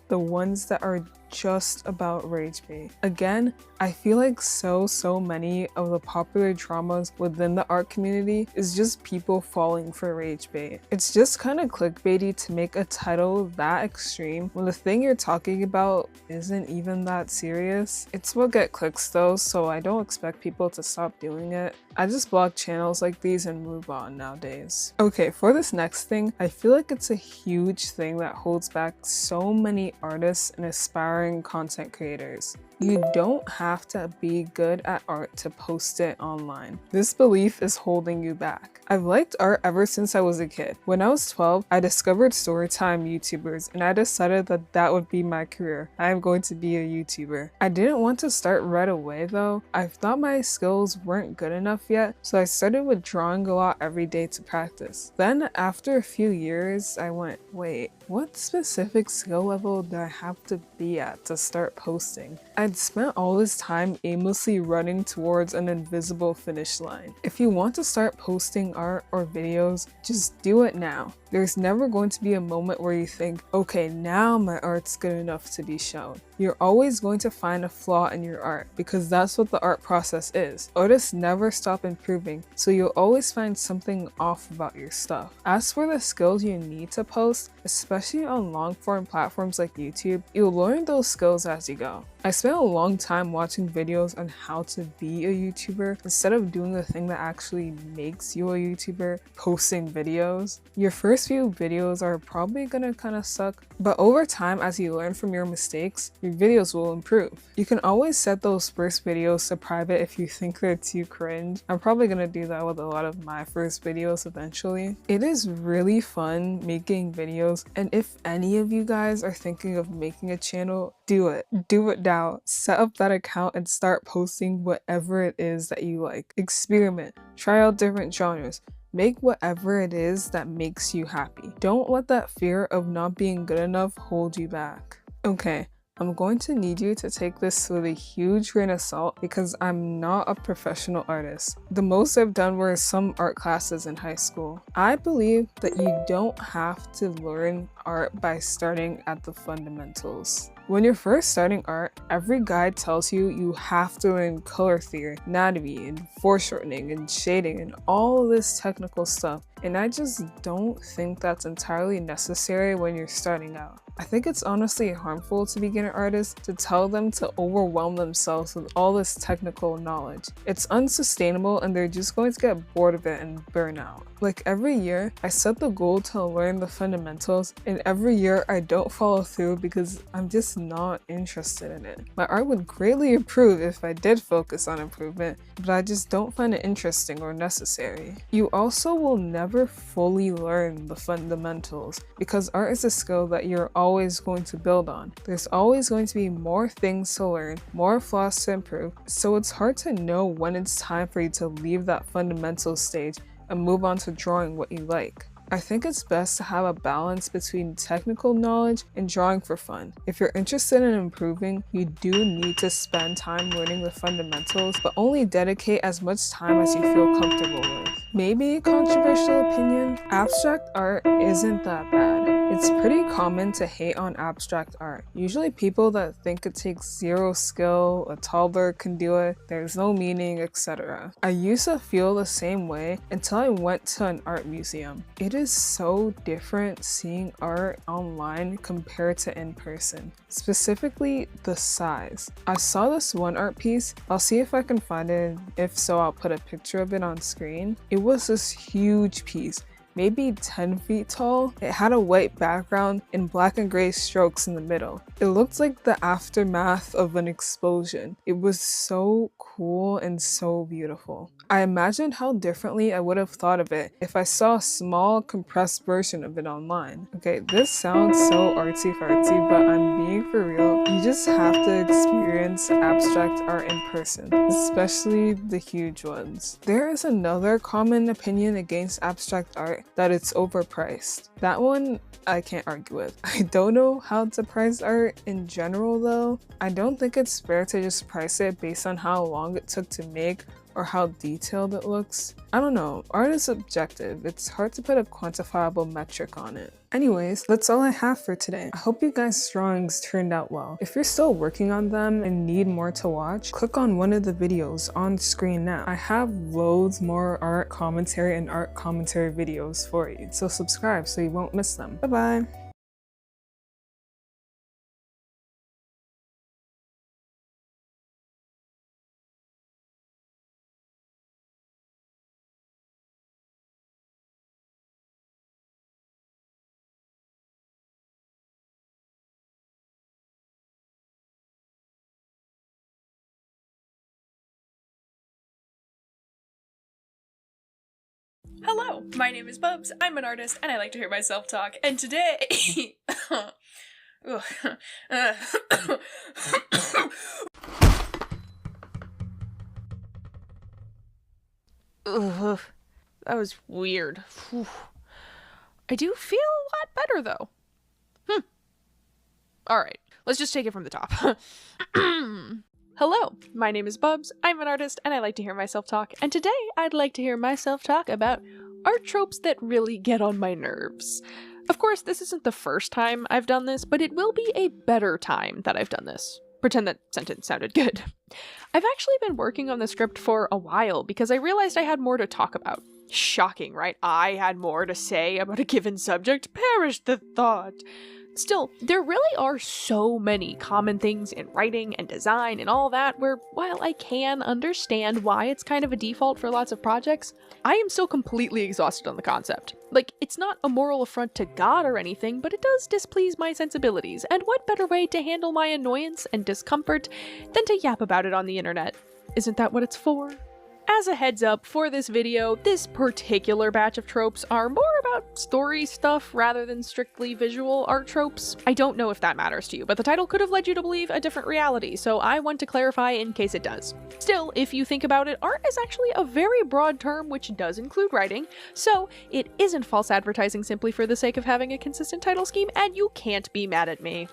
the ones that are just about rage bait. Again, I feel like so many of the popular dramas within the art community is just people falling for rage bait. It's just kind of clickbaity to make a title that extreme when the thing you're talking about isn't even that serious. It's what get clicks though, so I don't expect people to stop doing it. I just block channels like these and move on nowadays. Okay, for this next thing, I feel like it's a huge thing that holds back so many artists and aspiring content creators. You don't have to be good at art to post it online. This belief is holding you back. I've liked art ever since I was a kid. When I was 12, I discovered storytime YouTubers and I decided that that would be my career. I am going to be a YouTuber. I didn't want to start right away though. I thought my skills weren't good enough yet, so I started with drawing a lot every day to practice. Then after a few years, I went, wait, what specific skill level do I have to be at to start posting? I'd spent all this time aimlessly running towards an invisible finish line. If you want to start posting art or videos, just do it now. There's never going to be a moment where you think, okay, now my art's good enough to be shown. You're always going to find a flaw in your art because that's what the art process is. Artists never stop improving, so you'll always find something off about your stuff. As for the skills you need to post, especially on long-form platforms like YouTube, you'll learn those skills as you go. I spent a long time watching videos on how to be a YouTuber instead of doing the thing that actually makes you a YouTuber, posting videos. Your first few videos are probably gonna kinda suck, but over time as you learn from your mistakes, your videos will improve. You can always set those first videos to private if you think they're too cringe. I'm probably gonna do that with a lot of my first videos eventually. It is really fun making videos, and if any of you guys are thinking of making a channel, do it. Do it now. Set up that account and start posting whatever it is that you like. Experiment. Try out different genres. Make whatever it is that makes you happy. Don't let that fear of not being good enough hold you back. Okay, I'm going to need you to take this with a huge grain of salt because I'm not a professional artist. The most I've done were some art classes in high school. I believe that you don't have to learn art by starting at the fundamentals. When you're first starting art, every guide tells you you have to learn color theory, anatomy, and foreshortening, and shading, and all of this technical stuff. And I just don't think that's entirely necessary when you're starting out. I think it's honestly harmful to beginner artists to tell them to overwhelm themselves with all this technical knowledge. It's unsustainable and they're just going to get bored of it and burn out. Like every year, I set the goal to learn the fundamentals, and every year I don't follow through because I'm just not interested in it. My art would greatly improve if I did focus on improvement, but I just don't find it interesting or necessary. You also will never fully learn the fundamentals because art is a skill that you're always going to build on. There's always going to be more things to learn, more flaws to improve, so it's hard to know when it's time for you to leave that fundamental stage and move on to drawing what you like. I think it's best to have a balance between technical knowledge and drawing for fun. If you're interested in improving, you do need to spend time learning the fundamentals, but only dedicate as much time as you feel comfortable with. Maybe a controversial opinion, abstract art isn't that bad. It's pretty common to hate on abstract art. Usually people that think it takes zero skill, a toddler can do it, there's no meaning, etc. I used to feel the same way until I went to an art museum. It is so different seeing art online compared to in person. Specifically, the size. I saw this one art piece, I'll see if I can find it, if so I'll put a picture of it on screen. It was this huge piece, maybe 10 feet tall. It had a white background and black and gray strokes in the middle. It looked like the aftermath of an explosion. It was so cool and so beautiful. I imagined how differently I would have thought of it if I saw a small compressed version of it online. Okay, this sounds so artsy-fartsy, but I'm being for real. You just have to experience abstract art in person, especially the huge ones. There is another common opinion against abstract art, that it's overpriced. That one I can't argue with. I don't know how to price art in general though. I don't think it's fair to just price it based on how long it took to make or how detailed it looks. I don't know, art is subjective. It's hard to put a quantifiable metric on it. Anyways, that's all I have for today. I hope you guys' drawings turned out well. If you're still working on them and need more to watch, click on one of the videos on screen now. I have loads more art commentary and art commentary videos for you, so subscribe so you won't miss them. Bye-bye! Hello, my name is Bubs, I'm an artist, and I like to hear myself talk, and today... Ugh, that was weird. Whew. I do feel a lot better, though. Alright, let's just take it from the top. Hello, my name is Bubs, I'm an artist, and I like to hear myself talk, and today I'd like to hear myself talk about art tropes that really get on my nerves. Of course, this isn't the first time I've done this, but it will be a better time that I've done this. Pretend that sentence sounded good. I've actually been working on the script for a while because I realized I had more to talk about. Shocking, right? I had more to say about a given subject. Perish the thought. Still, there really are so many common things in writing and design and all that where, while I can understand why it's kind of a default for lots of projects, I am still completely exhausted on the concept. Like, it's not a moral affront to God or anything, but it does displease my sensibilities, and what better way to handle my annoyance and discomfort than to yap about it on the internet? Isn't that what it's for? As a heads up, for this video, this particular batch of tropes are more about story stuff rather than strictly visual art tropes. I don't know if that matters to you, but the title could have led you to believe a different reality, so I want to clarify in case it does. Still, if you think about it, art is actually a very broad term which does include writing, so it isn't false advertising simply for the sake of having a consistent title scheme, and you can't be mad at me.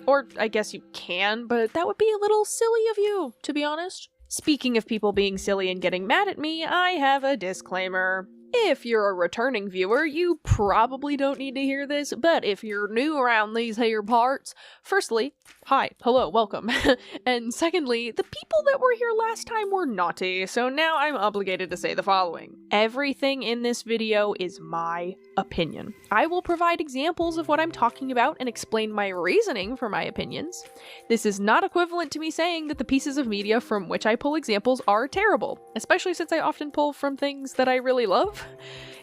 Or I guess you can, but that would be a little silly of you, to be honest. Speaking of people being silly and getting mad at me, I have a disclaimer. If you're a returning viewer, you probably don't need to hear this, but if you're new around these here parts, firstly, hi, hello, welcome. And secondly, the people that were here last time were naughty, so now I'm obligated to say the following. Everything in this video is my opinion. I will provide examples of what I'm talking about and explain my reasoning for my opinions. This is not equivalent to me saying that the pieces of media from which I pull examples are terrible, especially since I often pull from things that I really love.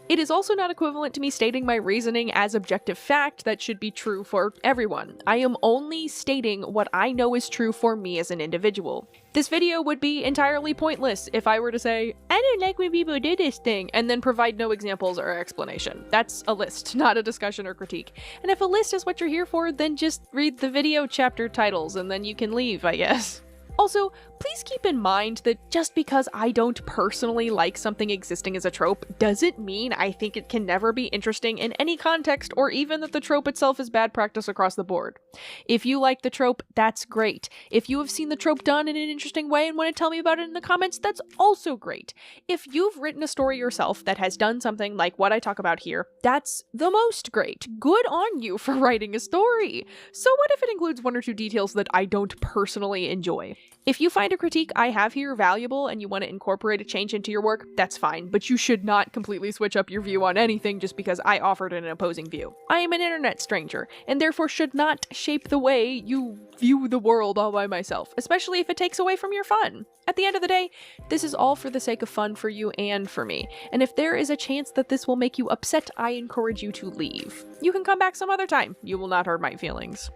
It is also not equivalent to me stating my reasoning as objective fact that should be true for everyone. I am only stating what I know is true for me as an individual. This video would be entirely pointless if I were to say, I don't like when people do this thing, and then provide no examples or explanation. That's a list, not a discussion or critique. And if a list is what you're here for, then just read the video chapter titles and then you can leave, I guess. Also, please keep in mind that just because I don't personally like something existing as a trope doesn't mean I think it can never be interesting in any context, or even that the trope itself is bad practice across the board. If you like the trope, that's great. If you have seen the trope done in an interesting way and want to tell me about it in the comments, that's also great. If you've written a story yourself that has done something like what I talk about here, that's the most great. Good on you for writing a story. So what if it includes one or two details that I don't personally enjoy? If you find a critique I have here valuable and you want to incorporate a change into your work, that's fine, but you should not completely switch up your view on anything just because I offered an opposing view. I am an internet stranger, and therefore should not shape the way you view the world all by myself, especially if it takes away from your fun. At the end of the day, this is all for the sake of fun for you and for me, and if there is a chance that this will make you upset, I encourage you to leave. You can come back some other time. You will not hurt my feelings.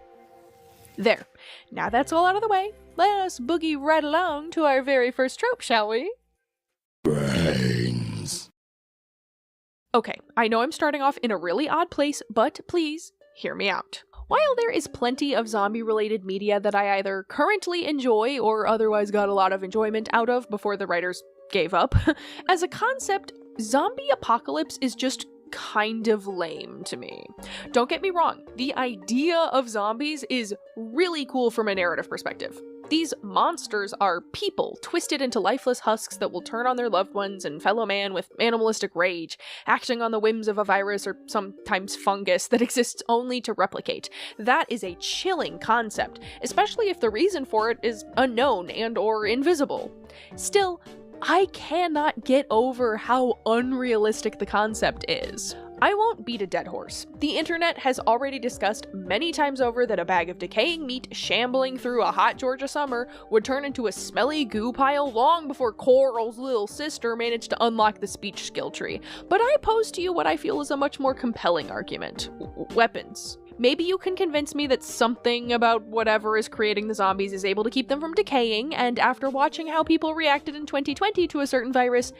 There. Now that's all out of the way. Let us boogie right along to our very first trope, shall we? Brains. Okay, I know I'm starting off in a really odd place, but please, hear me out. While there is plenty of zombie-related media that I either currently enjoy or otherwise got a lot of enjoyment out of before the writers gave up, as a concept, zombie apocalypse is just kind of lame to me. Don't get me wrong, the idea of zombies is really cool from a narrative perspective. These monsters are people, twisted into lifeless husks that will turn on their loved ones and fellow man with animalistic rage, acting on the whims of a virus or sometimes fungus that exists only to replicate. That is a chilling concept, especially if the reason for it is unknown and or invisible. Still, I cannot get over how unrealistic the concept is. I won't beat a dead horse. The internet has already discussed many times over that a bag of decaying meat shambling through a hot Georgia summer would turn into a smelly goo pile long before Coral's little sister managed to unlock the speech skill tree. But I pose to you what I feel is a much more compelling argument. Weapons. Maybe you can convince me that something about whatever is creating the zombies is able to keep them from decaying, and after watching how people reacted in 2020 to a certain virus,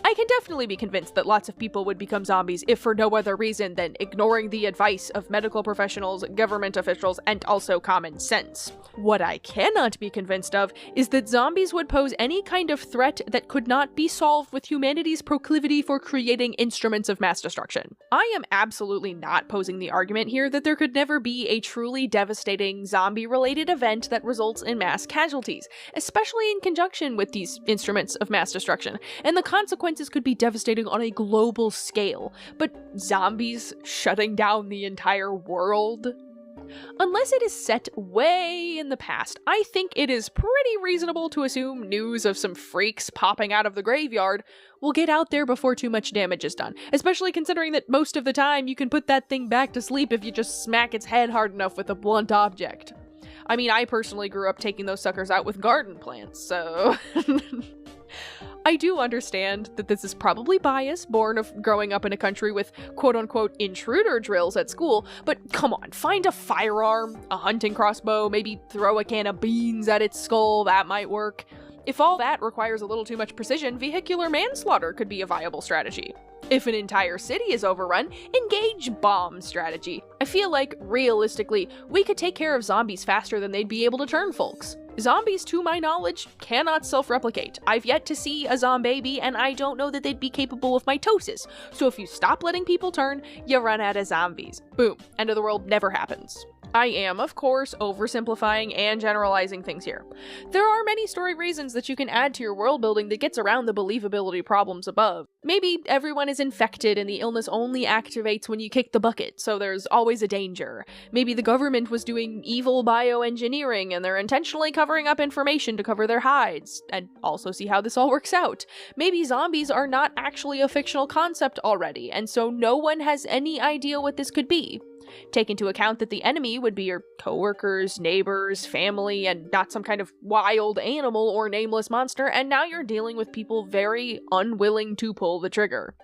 I can definitely be convinced that lots of people would become zombies if for no other reason than ignoring the advice of medical professionals, government officials, and also common sense. What I cannot be convinced of is that zombies would pose any kind of threat that could not be solved with humanity's proclivity for creating instruments of mass destruction. I am absolutely not posing the argument here that there could never be a truly devastating zombie-related event that results in mass casualties, especially in conjunction with these instruments of mass destruction, and the consequences could be devastating on a global scale. But zombies shutting down the entire world? Unless it is set way in the past, I think it is pretty reasonable to assume news of some freaks popping out of the graveyard will get out there before too much damage is done, especially considering that most of the time you can put that thing back to sleep if you just smack its head hard enough with a blunt object. I mean, I personally grew up taking those suckers out with garden plants, so... I do understand that this is probably bias, born of growing up in a country with quote-unquote intruder drills at school, but come on, find a firearm, a hunting crossbow, maybe throw a can of beans at its skull, that might work. If all that requires a little too much precision, vehicular manslaughter could be a viable strategy. If an entire city is overrun, engage bomb strategy. I feel like, realistically, we could take care of zombies faster than they'd be able to turn folks. Zombies, to my knowledge, cannot self-replicate. I've yet to see a zombaby, and I don't know that they'd be capable of mitosis. So if you stop letting people turn, you run out of zombies. Boom. End of the world never happens. I am, of course, oversimplifying and generalizing things here. There are many story reasons that you can add to your world building that gets around the believability problems above. Maybe everyone is infected and the illness only activates when you kick the bucket, so there's always a danger. Maybe the government was doing evil bioengineering and they're intentionally covering up information to cover their hides, and also see how this all works out. Maybe zombies are not actually a fictional concept already, and so no one has any idea what this could be. Take into account that the enemy would be your coworkers, neighbors, family, and not some kind of wild animal or nameless monster, and now you're dealing with people very unwilling to pull the trigger.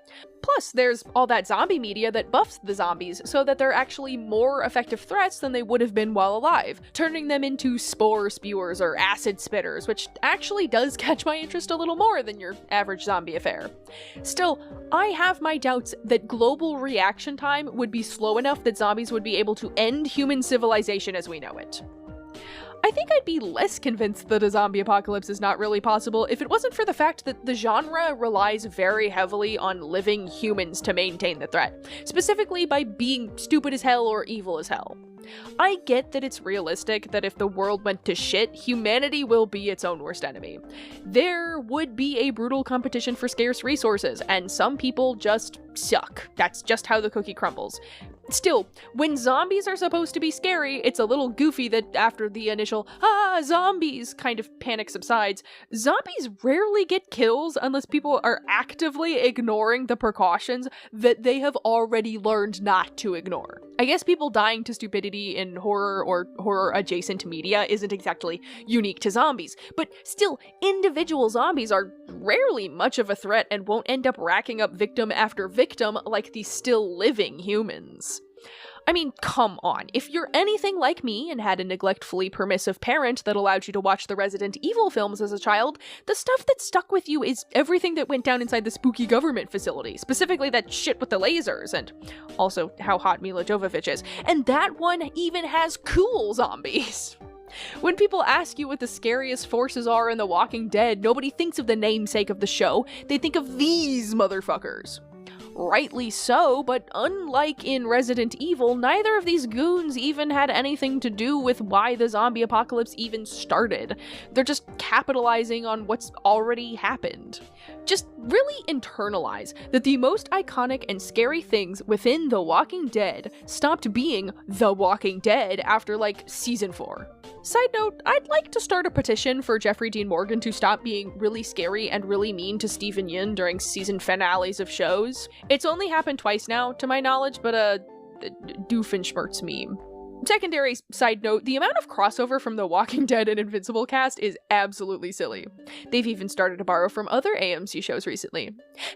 Plus, there's all that zombie media that buffs the zombies so that they're actually more effective threats than they would have been while alive, turning them into spore spewers or acid spitters, which actually does catch my interest a little more than your average zombie affair. Still, I have my doubts that global reaction time would be slow enough that zombies would be able to end human civilization as we know it. I think I'd be less convinced that a zombie apocalypse is not really possible if it wasn't for the fact that the genre relies very heavily on living humans to maintain the threat, specifically by being stupid as hell or evil as hell. I get that it's realistic that if the world went to shit, humanity will be its own worst enemy. There would be a brutal competition for scarce resources, and some people just suck. That's just how the cookie crumbles. Still, when zombies are supposed to be scary, it's a little goofy that after the initial, zombies kind of panic subsides, zombies rarely get kills unless people are actively ignoring the precautions that they have already learned not to ignore. I guess people dying to stupidity in horror or horror-adjacent media isn't exactly unique to zombies, but still, individual zombies are rarely much of a threat and won't end up racking up victim after victim like the still living humans. I mean, come on. If you're anything like me and had a neglectfully permissive parent that allowed you to watch the Resident Evil films as a child, the stuff that stuck with you is everything that went down inside the spooky government facility, specifically that shit with the lasers, and also how hot Mila Jovovich is. And that one even has cool zombies. When people ask you what the scariest forces are in The Walking Dead, nobody thinks of the namesake of the show, they think of these motherfuckers. Rightly so, but unlike in Resident Evil, neither of these goons even had anything to do with why the zombie apocalypse even started. They're just capitalizing on what's already happened. Just really internalize that the most iconic and scary things within The Walking Dead stopped being The Walking Dead after, like, season 4. Side note, I'd like to start a petition for Jeffrey Dean Morgan to stop being really scary and really mean to Steven Yeun during season finales of shows. It's only happened twice now, to my knowledge, but Doofenshmirtz meme. Secondary side note, the amount of crossover from the Walking Dead and Invincible cast is absolutely silly. They've even started to borrow from other AMC shows recently.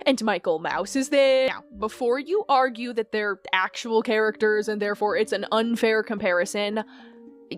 And Michael Mouse is there. Now, before you argue that they're actual characters and therefore it's an unfair comparison,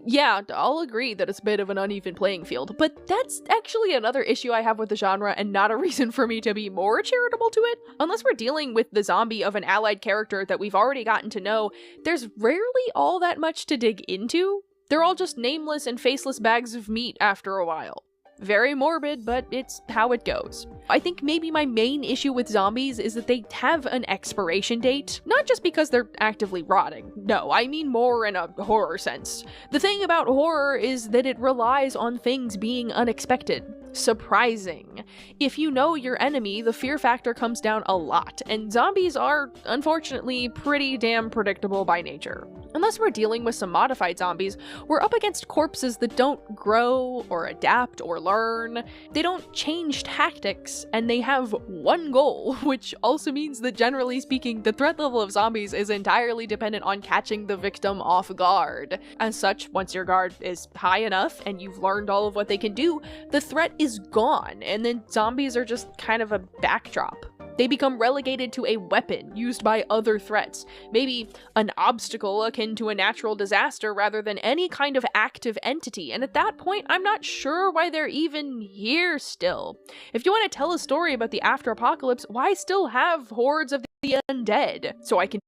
yeah, I'll agree that it's a bit of an uneven playing field, but that's actually another issue I have with the genre and not a reason for me to be more charitable to it. Unless we're dealing with the zombie of an allied character that we've already gotten to know, there's rarely all that much to dig into. They're all just nameless and faceless bags of meat after a while. Very morbid, but it's how it goes. I think maybe my main issue with zombies is that they have an expiration date, not just because they're actively rotting. No, I mean more in a horror sense. The thing about horror is that it relies on things being unexpected, surprising. If you know your enemy, the fear factor comes down a lot, and zombies are, unfortunately, pretty damn predictable by nature. Unless we're dealing with some modified zombies, we're up against corpses that don't grow, or adapt, or learn. They don't change tactics, and they have one goal, which also means that generally speaking, the threat level of zombies is entirely dependent on catching the victim off guard. As such, once your guard is high enough, and you've learned all of what they can do, the threat is gone, and then zombies are just kind of a backdrop. They become relegated to a weapon used by other threats, maybe an obstacle akin to a natural disaster rather than any kind of active entity, and at that point, I'm not sure why they're even here still. If you want to tell a story about the after-apocalypse, why still have hordes of the undead? So I can